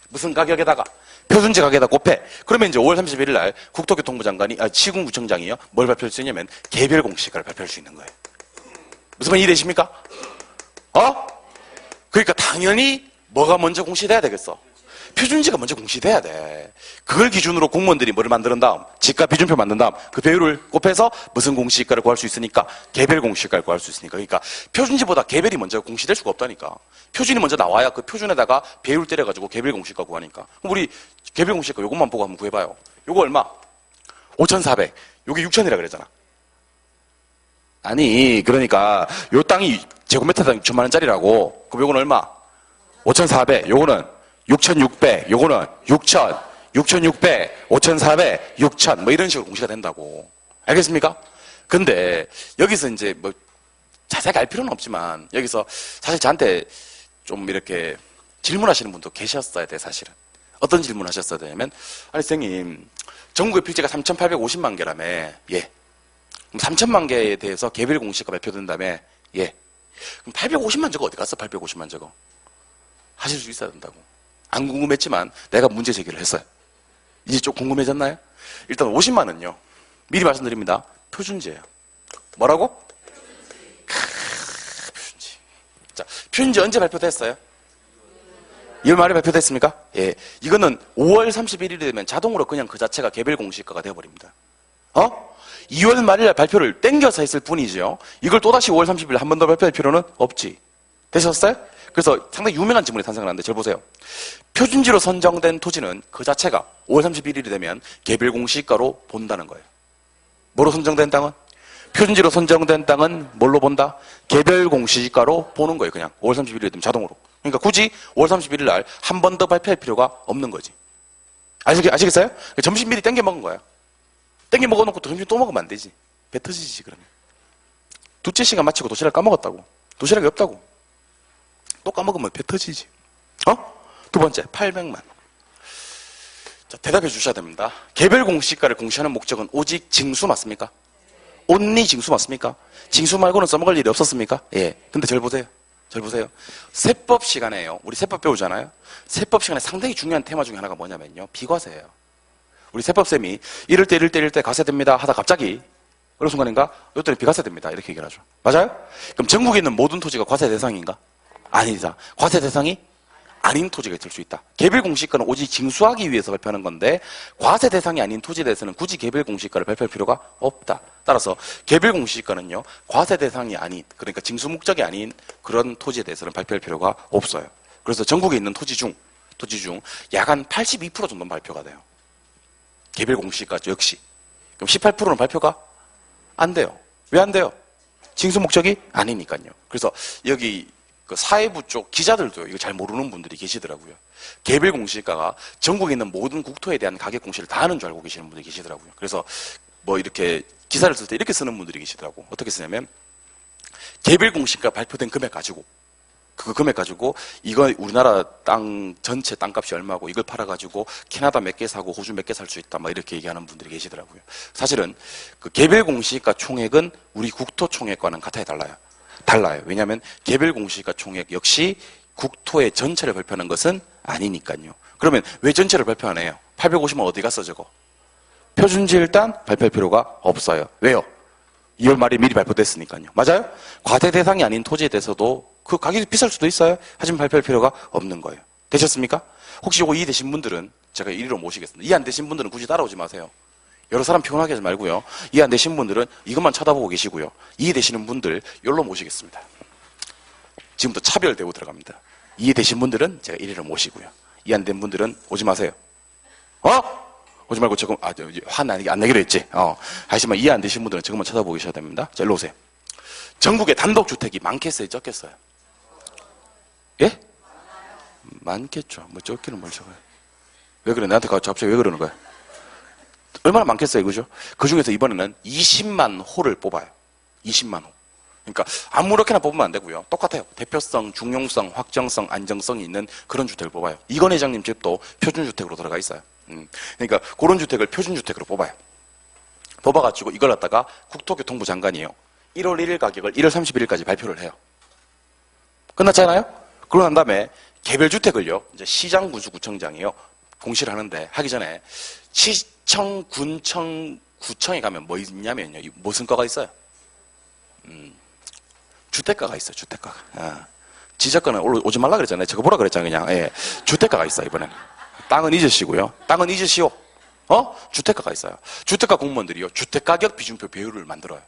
무슨 가격에다가? 표준지 가격에다 곱해. 그러면 이제 5월 31일 날 국토교통부 장관이, 시군구청장이요. 뭘 발표할 수 있냐면 개별 공시가를 발표할 수 있는 거예요. 무슨 말 이해되십니까? 그러니까 당연히 뭐가 먼저 공시돼야 되겠어? 표준지가 먼저 공시돼야 돼. 그걸 기준으로 공무원들이 뭐를 만드는 다음, 지가 비준표 만든 다음 그 배율을 곱해서 무슨 공시가를 구할 수 있으니까 개별 공시가를 구할 수 있으니까. 그러니까 표준지보다 개별이 먼저 공시될 수가 없다니까. 표준이 먼저 나와야 그 표준에다가 배율 때려가지고 개별 공시가 구하니까. 그럼 우리 개별 공시가 요것만 보고 한번 구해봐요. 요거 얼마? 5,400. 요게 6,000이라 그랬잖아. 아니 그러니까 요 땅이 제곱미터당 6천만 원짜리라고. 그럼 요거는 얼마? 5,400. 요거는 6,600. 요거는 6,000. 6,600. 5,400. 6,000. 뭐 이런 식으로 공시가 된다고. 알겠습니까? 근데 여기서 이제 뭐 자세하게 알 필요는 없지만 여기서 사실 저한테 좀 이렇게 질문하시는 분도 계셨어야 돼 사실은. 어떤 질문 하셨어야 되냐면, 아니 선생님 전국의 필지가 3,850만 개라며. 예. 그럼 3천만 개에 대해서 개별 공시가 발표된다며. 예. 그럼 850만 저거 어디 갔어? 850만 저거. 하실 수 있어야 된다고. 안 궁금했지만 내가 문제 제기를 했어요. 이제 좀 궁금해졌나요? 일단 50만은요. 미리 말씀드립니다. 표준지예요. 뭐라고? 표준지. 자, 표준지 언제 발표됐어요? 2월 말에 발표됐습니까? 예. 이거는 5월 31일이 되면 자동으로 그냥 그 자체가 개별 공시가가 되어버립니다. 2월 말일날 발표를 땡겨서 했을 뿐이죠. 이걸 또다시 5월 30일 한 번 더 발표할 필요는 없지. 되셨어요? 그래서 상당히 유명한 질문이 탄생하는데 잘 보세요. 표준지로 선정된 토지는 그 자체가 5월 31일이 되면 개별 공시가로 본다는 거예요. 뭐로 선정된 땅은? 표준지로 선정된 땅은 뭘로 본다? 개별 공시가로 보는 거예요. 그냥 5월 31일이 되면 자동으로. 그러니까 굳이 5월 31일 날 한 번 더 발표할 필요가 없는 거지. 아시겠어요? 점심 미리 땡겨 먹은 거야. 땡겨 먹어놓고 점심 또 먹으면 안 되지. 배 터지지 그러면. 두째 시간 마치고 도시락 까먹었다고. 도시락이 없다고. 또 까먹으면 배 터지지. 두 번째, 800만. 자, 대답해 주셔야 됩니다. 개별 공시가를 공시하는 목적은 오직 징수 맞습니까? 온리 징수 맞습니까? 징수 말고는 써먹을 일이 없었습니까? 예. 근데 절 보세요. 절 보세요. 세법 시간에요. 우리 세법 배우잖아요. 세법 시간에 상당히 중요한 테마 중에 하나가 뭐냐면요. 비과세예요. 우리 세법쌤이 이럴 때 과세됩니다 하다 갑자기 어느 순간인가 이때는 비과세됩니다 이렇게 얘기를 하죠. 맞아요? 그럼 전국에 있는 모든 토지가 과세 대상인가? 아니다. 과세 대상이 아닌 토지가 있을 수 있다. 개별 공시가는 오직 징수하기 위해서 발표하는 건데 과세 대상이 아닌 토지에 대해서는 굳이 개별 공시가를 발표할 필요가 없다. 따라서 개별 공시가는요. 과세 대상이 아닌, 그러니까 징수 목적이 아닌 그런 토지에 대해서는 발표할 필요가 없어요. 그래서 전국에 있는 토지 중 약 한 82% 정도는 발표가 돼요. 개별 공시가 역시. 그럼 18%는 발표가 안 돼요. 왜 안 돼요? 징수 목적이 아니니까요. 그래서 여기 그 사회부 쪽 기자들도 이거 잘 모르는 분들이 계시더라고요. 개별 공시가가 전국에 있는 모든 국토에 대한 가격 공시를 다 하는 줄 알고 계시는 분들이 계시더라고요. 그래서 뭐 이렇게 기사를 쓸 때 이렇게 쓰는 분들이 계시더라고. 어떻게 쓰냐면 개별 공시가 발표된 금액 가지고 그 금액 가지고 이거 우리나라 땅 전체 땅값이 얼마고 이걸 팔아가지고 캐나다 몇 개 사고 호주 몇 개 살 수 있다 막 이렇게 얘기하는 분들이 계시더라고요. 사실은 그 개별 공시가 총액은 우리 국토 총액과는 같아야 달라요. 왜냐하면 개별 공시가 총액 역시 국토의 전체를 발표하는 것은 아니니까요. 그러면 왜 전체를 발표 안 해요? 850만 어디 갔어 저거? 표준지 일단 발표할 필요가 없어요. 왜요? 2월 말에 미리 발표됐으니까요. 맞아요? 과세 대상이 아닌 토지에 대해서도 그 가격이 비쌀 수도 있어요. 하지만 발표할 필요가 없는 거예요. 되셨습니까? 혹시 이거 이해되신 분들은 제가 이리로 모시겠습니다. 이해 안 되신 분들은 굳이 따라오지 마세요. 여러 사람 피곤하게 하지 말고요. 이해 안 되신 분들은 이것만 쳐다보고 계시고요. 이해되시는 분들 여기로 모시겠습니다. 지금부터 차별 대우 들어갑니다. 이해되신 분들은 제가 1위를 모시고요. 이해 안 된 분들은 오지 마세요. 오지 말고 조금, 화 안 내기로 했지. 하지만 이해 안 되신 분들은 지금만 쳐다보셔야 됩니다. 자, 일로 오세요. 전국에 단독주택이 많겠어요? 적겠어요? 예? 많겠죠. 뭐 적기는 뭘 적어요. 왜 그래? 나한테 갑자기 왜 그러는 거야? 얼마나 많겠어요, 그죠? 그 중에서 이번에는 20만 호를 뽑아요. 20만 호. 그러니까 아무렇게나 뽑으면 안 되고요. 똑같아요. 대표성, 중용성, 확정성, 안정성이 있는 그런 주택을 뽑아요. 이건 회장님 집도 표준주택으로 들어가 있어요. 그러니까 그런 주택을 표준주택으로 뽑아요. 뽑아가지고 이걸 갖다가 국토교통부 장관이요. 1월 1일 가격을 1월 31일까지 발표를 해요. 끝났잖아요? 그러고 난 다음에 개별주택을요, 이제 시장군수구청장이요, 공시를 하는데, 하기 전에 시청, 군청, 구청에 가면 뭐 있냐면요, 무슨 과가 있어요? 주택가가 있어요, 주택가가. 지적가는 오지 말라 그랬잖아요. 저거 보라 그랬잖아요, 그냥. 예. 주택가가 있어요, 이번에는. 땅은 잊으시고요. 땅은 잊으시오. 주택가가 있어요. 주택가 공무원들이요, 주택가격 비중표 배율을 만들어요.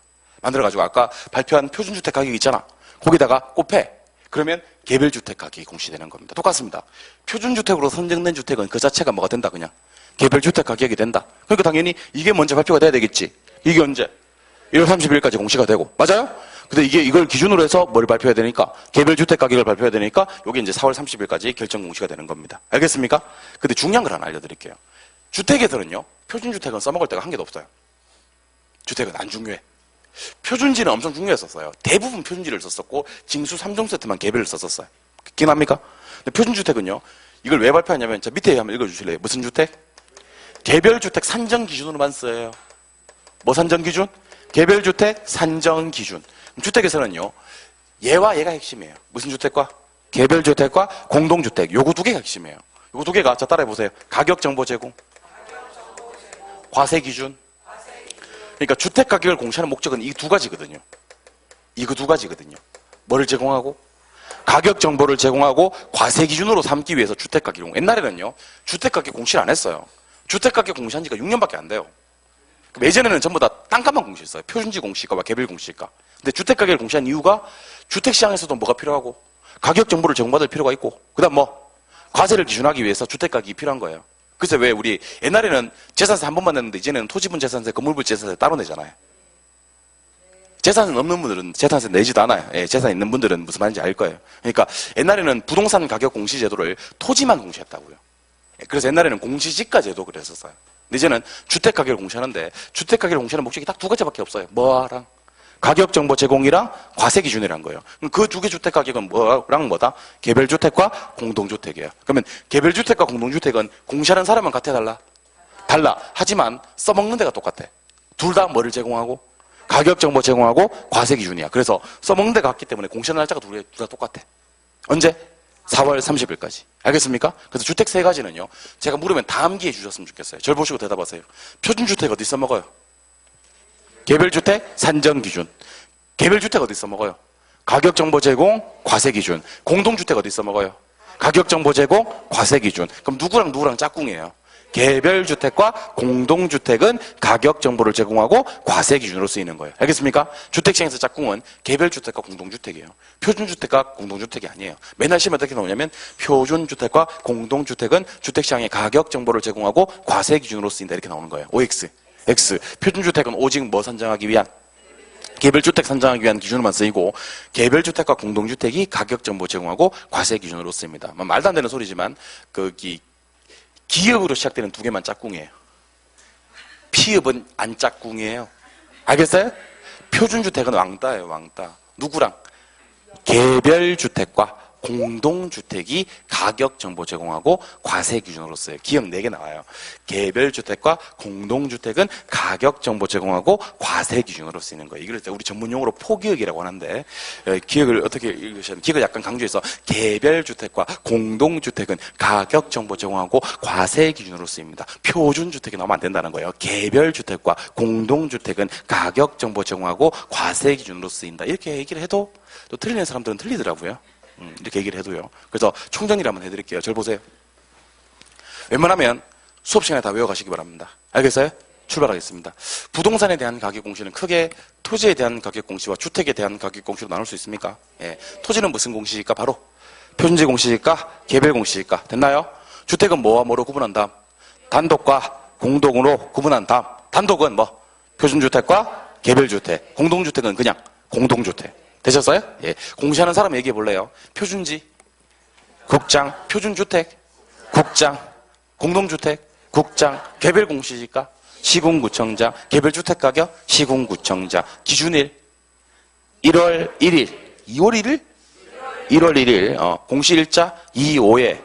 만들어가지고 아까 발표한 표준주택 가격 있잖아. 거기다가 곱해. 그러면 개별주택 가격이 공시되는 겁니다. 똑같습니다. 표준주택으로 선정된 주택은 그 자체가 뭐가 된다, 그냥. 개별주택 가격이 된다. 그러니까 당연히 이게 먼저 발표가 돼야 되겠지. 이게 언제? 1월 30일까지 공시가 되고. 맞아요? 근데 이걸 기준으로 해서 뭘 발표해야 되니까? 개별주택 가격을 발표해야 되니까, 요게 이제 4월 30일까지 결정 공시가 되는 겁니다. 알겠습니까? 근데 중요한 걸 하나 알려드릴게요. 주택에서는요, 표준주택은 써먹을 데가 한 개도 없어요. 주택은 안 중요해. 표준지는 엄청 중요했었어요. 대부분 표준지를 썼었고, 징수 3종 세트만 개별을 썼었어요. 기억납니까? 근데 표준주택은요, 이걸 왜 발표하냐면, 자, 밑에 한번 읽어주실래요? 무슨 주택? 개별주택 산정 기준으로만 써요. 뭐 산정 기준? 개별주택 산정 기준. 주택에서는요, 얘와 얘가 핵심이에요. 무슨 주택과? 개별주택과 공동주택. 요거 두 개가 핵심이에요. 요거 두 개가, 자, 따라해보세요. 가격정보 제공. 과세 기준. 그러니까 주택가격을 공시하는 목적은 이 두 가지거든요. 이거 두 가지거든요. 뭐를 제공하고? 가격정보를 제공하고 과세 기준으로 삼기 위해서 주택가격. 옛날에는요, 주택가격 공시를 안 했어요. 주택가격 공시한 지가 6년밖에 안 돼요. 예전에는 전부 다 땅값만 공시했어요. 표준지 공시가와 개별 공시가. 근데 주택가격을 공시한 이유가 주택시장에서도 뭐가 필요하고 가격정보를 제공받을 필요가 있고 그 다음 뭐? 과세를 기준하기 위해서 주택가격이 필요한 거예요. 그래서 왜 우리 옛날에는 재산세 한 번만 냈는데 이제는 토지분 재산세, 건물분 재산세 따로 내잖아요. 재산 없는 분들은 재산세 내지도 않아요. 예, 재산 있는 분들은 무슨 말인지 알 거예요. 그러니까 옛날에는 부동산 가격 공시 제도를 토지만 공시했다고요. 그래서 옛날에는 공시지가 제도 그랬었어요. 근데 이제는 주택 가격을 공시하는데 주택 가격을 공시하는 목적이 딱 두 가지밖에 없어요. 뭐랑? 가격 정보 제공이랑 과세 기준이란 거예요. 그 두 개 주택 가격은 뭐랑 뭐다? 개별주택과 공동주택이에요. 그러면 개별주택과 공동주택은 공시하는 사람은 같아 달라? 달라. 하지만 써먹는 데가 똑같아. 둘 다 뭐를 제공하고? 가격 정보 제공하고 과세 기준이야. 그래서 써먹는 데가 같기 때문에 공시하는 날짜가 둘 다 똑같아. 언제? 4월 30일까지. 알겠습니까? 그래서 주택 세 가지는요, 제가 물으면 다 암기해 주셨으면 좋겠어요. 절 보시고 대답하세요. 표준주택 어디 써먹어요? 개별주택 산정 기준. 개별주택 어디 써먹어요? 가격정보 제공 과세 기준. 공동주택 어디 써먹어요? 가격정보 제공 과세 기준. 그럼 누구랑 짝꿍이에요? 개별주택과 공동주택은 가격정보를 제공하고 과세 기준으로 쓰이는 거예요. 알겠습니까? 주택시장에서 짝꿍은 개별주택과 공동주택이에요. 표준주택과 공동주택이 아니에요. 맨날 시험에 어떻게 나오냐면 표준주택과 공동주택은 주택시장의 가격정보를 제공하고 과세 기준으로 쓰인다 이렇게 나오는 거예요. OX. X. 표준주택은 오직 뭐 산정하기 위한? 개별주택 산정하기 위한 기준으로만 쓰이고 개별주택과 공동주택이 가격정보 제공하고 과세 기준으로 쓰입니다. 말도 안 되는 소리지만 기업으로 시작되는 두 개만 짝꿍이에요. 피업은 안 짝꿍이에요. 알겠어요? 표준주택은 왕따예요, 왕따. 누구랑? 개별주택과 공동주택이 가격정보 제공하고 과세 기준으로 써요. 기억 4개 나와요. 개별주택과 공동주택은 가격정보 제공하고 과세 기준으로 쓰이는 거예요. 이걸 우리 전문용어로 포기역이라고 하는데 기억을 어떻게 읽으셔야 돼요? 기억을 약간 강조해서 개별주택과 공동주택은 가격정보 제공하고 과세 기준으로 쓰입니다. 표준주택이 나오면 안 된다는 거예요. 개별주택과 공동주택은 가격정보 제공하고 과세 기준으로 쓰인다. 이렇게 얘기를 해도 또 틀리는 사람들은 틀리더라고요. 이렇게 얘기를 해도요. 그래서 총정리를 한번 해드릴게요. 절 보세요. 웬만하면 수업 시간에 다 외워가시기 바랍니다. 알겠어요? 출발하겠습니다. 부동산에 대한 가격 공시는 크게 토지에 대한 가격 공시와 주택에 대한 가격 공시로 나눌 수 있습니까? 예. 토지는 무슨 공시일까? 바로 표준지 공시일까? 개별 공시일까? 됐나요? 주택은 뭐와 뭐로 구분한다? 단독과 공동으로 구분한다. 단독은 뭐? 표준주택과 개별주택. 공동주택은 그냥 공동주택. 되셨어요? 예. 공시하는 사람 얘기해 볼래요? 표준지, 국장, 표준주택, 국장, 공동주택, 국장, 개별 공시지가, 시군구청장, 개별주택 가격, 시군구청장, 기준일, 1월 1일, 2월 1일? 1월 1일, 공시일자 25에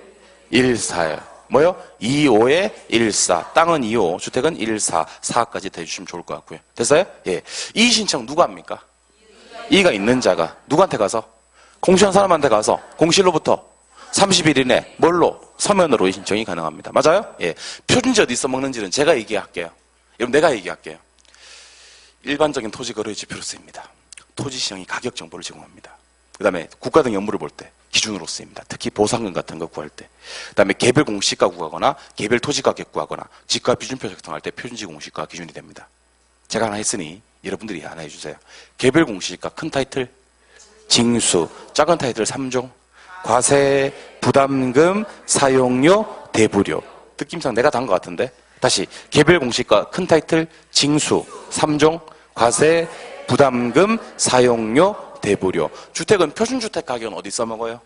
14요. 뭐요? 25에 14. 땅은 25, 주택은 14, 4까지 대주시면 좋을 것 같고요. 됐어요? 예. 이의 신청 누가 합니까? 이의가 있는 자가 누구한테 가서? 공시한 사람한테 가서 공시일로부터 30일 이내 뭘로? 서면으로 신청이 가능합니다. 맞아요? 예. 표준지 어디 써먹는지는 제가 얘기할게요. 여러분 내가 얘기할게요. 일반적인 토지 거래 지표로 쓰입니다. 토지 시장이 가격 정보를 제공합니다. 그 다음에 국가 등 업무를 볼 때 기준으로 쓰입니다. 특히 보상금 같은 거 구할 때. 그 다음에 개별 공시가 구하거나 개별 토지 가격 구하거나 지가 비준표 작성할 때 표준지 공시가 기준이 됩니다. 제가 하나 했으니 여러분들이 하나 해주세요. 개별 공시가 큰 타이틀, 징수, 작은 타이틀 3종, 과세, 부담금, 사용료, 대부료. 느낌상 내가 다 한 것 같은데. 다시 개별 공시가 큰 타이틀, 징수, 3종, 과세, 부담금, 사용료, 대부료. 주택은 표준주택 가격은 어디 써먹어요?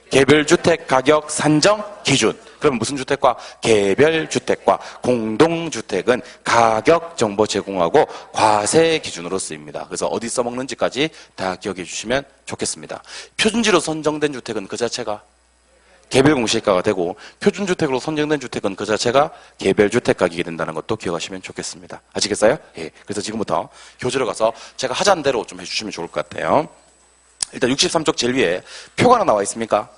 개별주택 가격 산정 기준. 그러면 무슨 주택과? 개별주택과 공동주택은 가격 정보 제공하고 과세 기준으로 쓰입니다. 그래서 어디 써먹는지까지 다 기억해 주시면 좋겠습니다. 표준지로 선정된 주택은 그 자체가 개별공시가가 되고 표준주택으로 선정된 주택은 그 자체가 개별주택 가격이 된다는 것도 기억하시면 좋겠습니다. 아시겠어요? 예. 그래서 지금부터 교재로 가서 제가 하자는 대로 좀 해주시면 좋을 것 같아요. 일단 63쪽 제일 위에 표가 하나 나와 있습니까?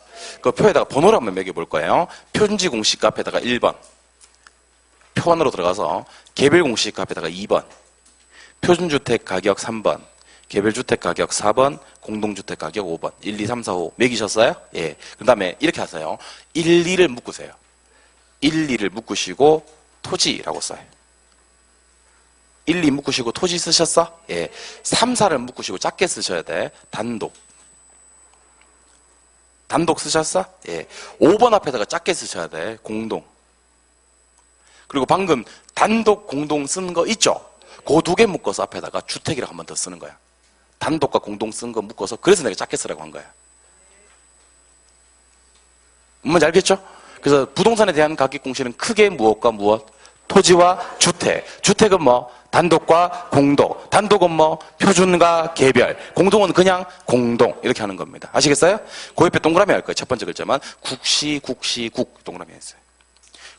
그 표에다가 번호를 한번 매겨볼 거예요. 표준지 공시가 앞에다가 1번, 표 안으로 들어가서 개별공시가 앞에다가 2번, 표준주택 가격 3번, 개별주택 가격 4번, 공동주택 가격 5번. 1, 2, 3, 4, 5. 매기셨어요? 예. 그 다음에 이렇게 하세요. 1, 2를 묶으세요. 1, 2를 묶으시고 토지라고 써요. 1, 2 묶으시고 토지 쓰셨어? 예. 3, 4를 묶으시고 작게 쓰셔야 돼. 단독. 단독 쓰셨어? 예. 5번 앞에다가 작게 쓰셔야 돼. 공동. 그리고 방금 단독, 공동 쓴 거 있죠? 그 두 개 묶어서 앞에다가 주택이라고 한 번 더 쓰는 거야. 단독과 공동 쓴 거 묶어서 그래서 내가 작게 쓰라고 한 거야. 뭔지 알겠죠? 그래서 부동산에 대한 가격 공시는 크게 무엇과 무엇? 토지와 주택. 주택은 뭐? 단독과 공동. 단독은 뭐? 표준과 개별. 공동은 그냥 공동. 이렇게 하는 겁니다. 아시겠어요? 그 옆에 동그라미 할 거예요. 첫 번째 글자만. 국시, 국시, 국. 동그라미 했어요.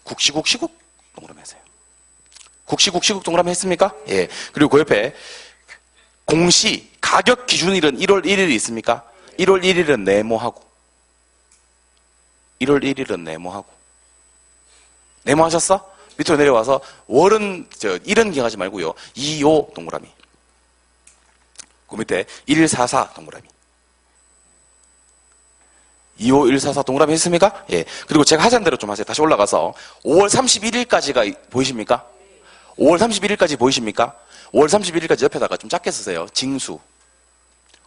국시, 국시, 국. 동그라미 했어요. 국시, 국시, 국 동그라미 했습니까? 예. 그리고 그 옆에 공시, 가격 기준일은 1월 1일이 있습니까? 1월 1일은 네모하고 1월 1일은 네모하고 네모하셨어? 밑으로 내려와서 월은 일은 기억하지 말고요. 2, 5 동그라미. 그 밑에 1, 4, 4 동그라미. 2, 5, 1, 4, 4 동그라미 했습니까? 예. 그리고 제가 하자는 대로 좀 하세요. 다시 올라가서 5월 31일까지가 보이십니까? 5월 31일까지 보이십니까? 5월 31일까지 옆에다가 좀 작게 쓰세요. 징수.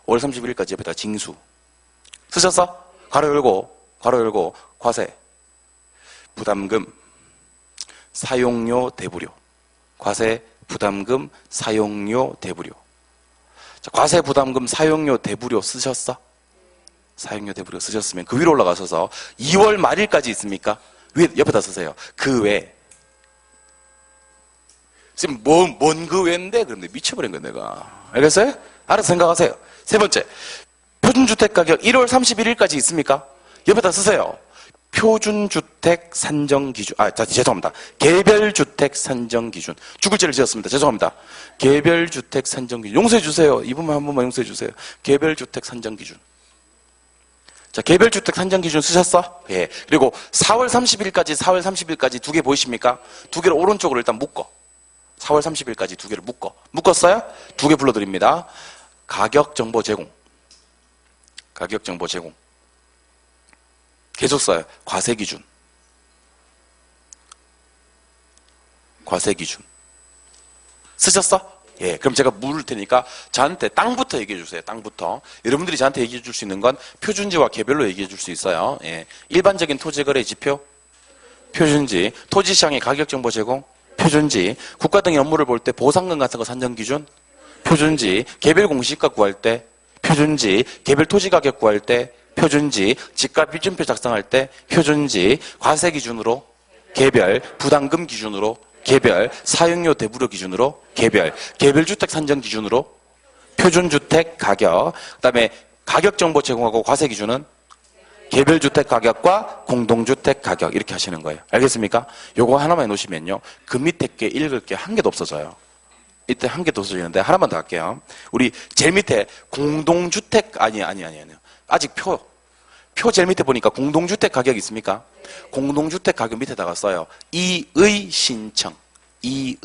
5월 31일까지 옆에다가 징수. 쓰셨어? 괄호 열고, 과세, 부담금, 사용료, 대부료. 과세, 부담금, 사용료, 대부료. 자, 과세, 부담금, 사용료, 대부료 쓰셨어? 사용료, 대부료 쓰셨으면 그 위로 올라가셔서 2월 말일까지 있습니까? 옆에다 쓰세요. 그 외. 지금 뭔 그 외인데? 그런데 미쳐버린 거야, 내가. 알겠어요? 알아서 생각하세요. 세 번째. 표준주택 가격 1월 31일까지 있습니까? 옆에다 쓰세요. 표준주택 산정기준. 죄송합니다. 개별주택 산정기준. 죽을죄를 지었습니다. 죄송합니다. 개별주택 산정기준. 용서해주세요. 이 부분 한 번만 용서해주세요. 개별주택 산정기준. 자, 개별주택 산정기준 쓰셨어? 예. 그리고 4월 30일까지 두 개 보이십니까? 두 개를 오른쪽으로 일단 묶어. 4월 30일까지 두 개를 묶어. 묶었어요? 두 개 불러드립니다. 가격정보 제공. 가격정보 제공. 계속 써요. 과세기준. 과세기준. 쓰셨어? 예, 그럼 제가 물을 테니까 저한테 땅부터 얘기해 주세요. 땅부터. 여러분들이 저한테 얘기해 줄 수 있는 건 표준지와 개별로 얘기해 줄 수 있어요. 예. 일반적인 토지거래 지표, 표준지, 토지시장의 가격정보 제공, 표준지, 국가 등의 업무를 볼 때 보상금 같은 거 산정 기준, 표준지, 개별 공시가 구할 때, 표준지, 개별 토지 가격 구할 때, 표준지, 집값 비준표 작성할 때, 표준지, 과세 기준으로, 개별, 부담금 기준으로, 개별, 사용료 대부료 기준으로, 개별, 개별주택 산정 기준으로, 표준주택 가격, 그 다음에 가격정보 제공하고 과세 기준은 개별주택 가격과 공동주택 가격 이렇게 하시는 거예요. 알겠습니까? 요거 하나만 해놓으시면요. 그 밑에 게 읽을 게 한 개도 없어져요. 이때 한 개도 없어지는데 하나만 더 할게요. 우리 제일 밑에 공동주택, 아니요. 아직 표 제일 밑에 보니까 공동주택 가격 있습니까? 공동주택 가격 밑에다가 써요. 이의 신청. 이의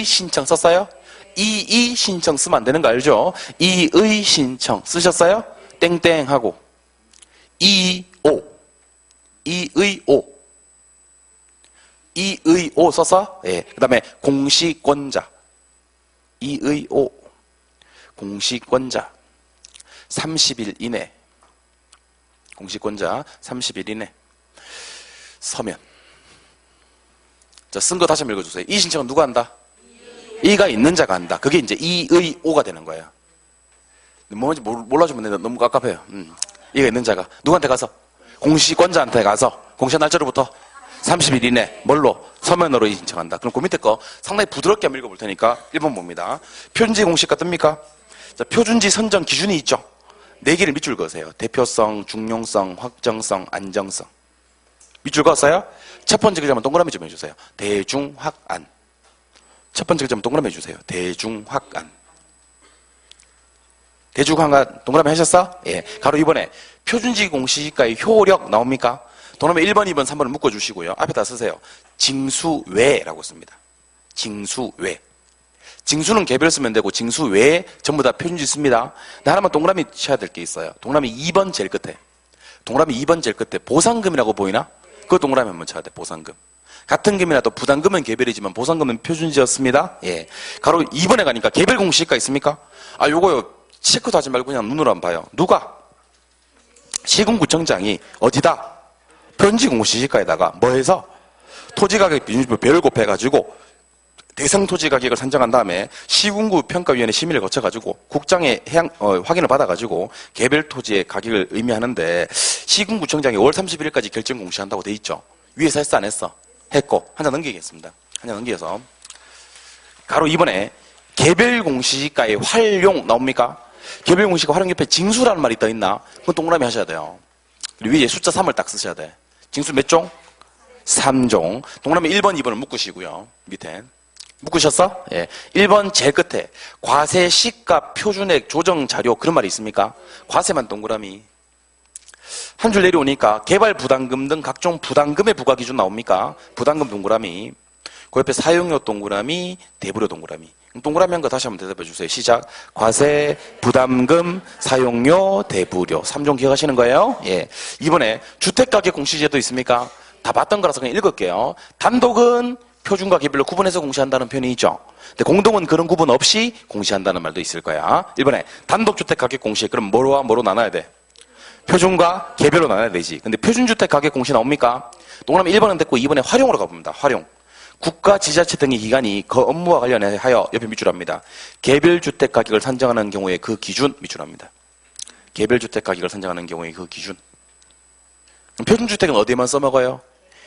신청 썼어요? 이의 신청 쓰면 안 되는 거 알죠? 이의 신청 쓰셨어요? 땡땡하고 이의 오 써서 예. 그다음에 공시권자 이의 오 공시권자 30일 이내 공시권자 30일 이내 서면 자, 쓴 거 다시 한번 읽어주세요. 이 신청은 누가 한다? 이가 있는 자가 한다. 그게 이제 이의 오가 되는 거예요. 뭔지 몰라주면 된다. 너무 깝깝해요. 이가 있는 자가 누구한테 가서? 공시권자한테 가서 공시한 날짜로부터 30일 이내 뭘로? 서면으로 이 신청한다. 그럼 그 밑에 거 상당히 부드럽게 한번 읽어볼 테니까 1번 봅니다. 표준지 공시가 뜹니까? 자, 표준지 선정 기준이 있죠. 4개를 밑줄 그으세요. 대표성, 중용성, 확정성, 안정성. 밑줄 그었어요? 첫 번째 글자만 동그라미 좀 해주세요. 대중확안. 첫 번째 글자만 동그라미 해주세요. 대중확안. 대중확안 동그라미 하셨어? 예. 가로 2번에 표준지 공시가의 효력 나옵니까? 동그라미 1번, 2번, 3번을 묶어주시고요. 앞에다 쓰세요. 징수외라고 씁니다. 징수외. 징수는 개별 쓰면 되고 징수외에 전부 다 표준지 씁니다. 근데 하나만 동그라미 쳐야 될 게 있어요. 동그라미 2번 제일 끝에. 동그라미 2번 제일 끝에 보상금이라고 보이나? 그 동그라미 한번 쳐야 돼. 보상금. 같은 금이라도 부담금은 개별이지만 보상금은 표준지였습니다. 예. 가로 2번에 가니까 개별 공시가 있습니까? 아, 요거요. 체크도 하지 말고 그냥 눈으로 한번 봐요. 누가? 시군구청장이 어디다? 표준지 공시지가에다가 뭐 해서? 토지가격 비준표 배를 곱해가지고 대상 토지 가격을 산정한 다음에 시군구 평가위원회 심의를 거쳐가지고 국장의 확인을 받아가지고 개별 토지의 가격을 의미하는데 시군구청장이 5월 31일까지 결정 공시한다고 돼 있죠. 위에서 했어 안 했어? 했고 한 장 넘기겠습니다. 한 장 넘겨서 가로 2번에 개별 공시가의 활용 나옵니까? 개별 공시가 활용 옆에 징수라는 말이 떠 있나? 그건 동그라미 하셔야 돼요. 그리고 위에 숫자 3을 딱 쓰셔야 돼. 징수 몇 종? 3종. 동그라미 1번, 2번을 묶으시고요. 밑에. 묶으셨어? 예. 1번 제일 끝에 과세 시가 표준액 조정 자료 그런 말이 있습니까? 과세만 동그라미. 한 줄 내려오니까 개발 부담금 등 각종 부담금의 부과 기준 나옵니까? 부담금 동그라미. 그 옆에 사용료 동그라미, 대부료 동그라미. 동그라미 한 거 다시 한번 대답해 주세요. 시작. 과세, 부담금, 사용료, 대부료. 3종 기억하시는 거예요? 예. 이번에 주택가격 공시제도 있습니까? 다 봤던 거라서 그냥 읽을게요. 단독은 표준과 개별로 구분해서 공시한다는 표현이 있죠. 근데 공동은 그런 구분 없이 공시한다는 말도 있을 거야. 1번에 단독주택 가격 공시. 그럼 뭐로와 뭐로 나눠야 돼? 표준과 개별로 나눠야 되지. 근데 표준주택 가격 공시 나옵니까? 동그라미 1번은 됐고 2번에 활용으로 가봅니다. 활용. 국가, 지자체 등의 기관이 그 업무와 관련하여 옆에 밑줄합니다. 개별주택 가격을 산정하는 경우에 그 기준 밑줄합니다. 개별주택 가격을 산정하는 경우에 그 기준. 그럼 표준주택은 어디에만 써먹어요?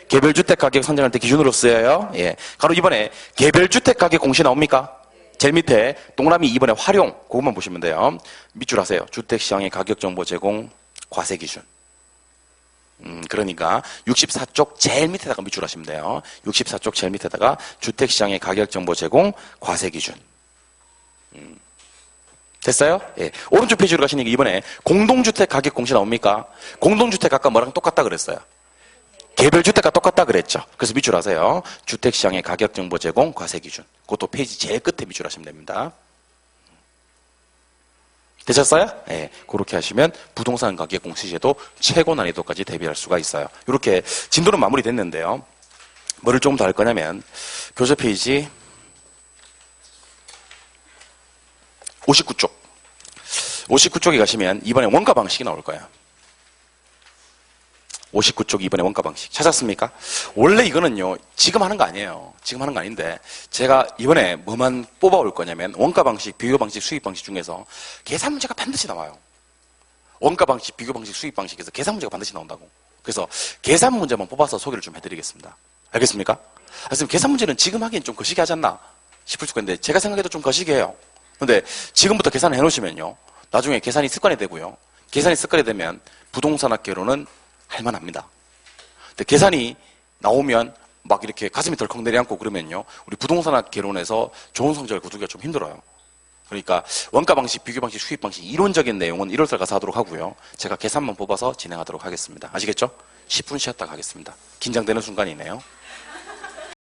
개별주택 가격 산정할 때 기준으로 쓰여요. 예. 가로 2번에 개별주택 가격 공시 나옵니까? 제일 밑에 동그라미 2번에 활용. 그것만 보시면 돼요. 밑줄 하세요. 주택시장의 가격정보 제공 과세 기준. 그러니까 64쪽 제일 밑에다가 밑줄 하시면 돼요. 64쪽 제일 밑에다가 주택시장의 가격정보 제공 과세 기준. 됐어요? 예. 오른쪽 페이지로 가시니까 이번에 공동주택 가격 공시 나옵니까? 공동주택 아까 뭐랑 똑같다 그랬어요. 개별주택과 똑같다 그랬죠. 그래서 밑줄 하세요. 주택시장의 가격정보 제공 과세 기준. 그것도 페이지 제일 끝에 밑줄 하시면 됩니다. 되셨어요? 네, 그렇게 하시면 부동산 가격 공시제도 최고 난이도까지 대비할 수가 있어요. 이렇게 진도는 마무리됐는데요. 뭐를 조금 더 할 거냐면 교재 페이지 59쪽 59쪽에 가시면 이번에 원가 방식이 나올 거예요. 59쪽 이번에 원가 방식 찾았습니까? 원래 이거는요 지금 하는 거 아니에요. 지금 하는 거 아닌데 제가 이번에 뭐만 뽑아올 거냐면 원가 방식, 비교 방식, 수입 방식 중에서 계산 문제가 반드시 나와요. 원가 방식, 비교 방식, 수입 방식에서 계산 문제가 반드시 나온다고. 그래서 계산 문제만 뽑아서 소개를 좀 해드리겠습니다. 알겠습니까? 그래서 계산 문제는 지금 하기엔 좀 거시기 하지 않나 싶을 수가 있는데 제가 생각해도 좀 거시기 해요. 근데 지금부터 계산을 해놓으시면요 나중에 계산이 습관이 되고요. 계산이 습관이 되면 부동산학개론은 할만합니다. 근데 계산이 나오면 막 이렇게 가슴이 덜컥 내려앉고 그러면요 우리 부동산학개론에서 좋은 성적을 거두기가 좀 힘들어요. 그러니까 원가 방식, 비교 방식, 수입 방식 이론적인 내용은 1월달 가서 하도록 하고요. 제가 계산만 뽑아서 진행하도록 하겠습니다. 아시겠죠? 10분 쉬었다 가겠습니다. 긴장되는 순간이네요.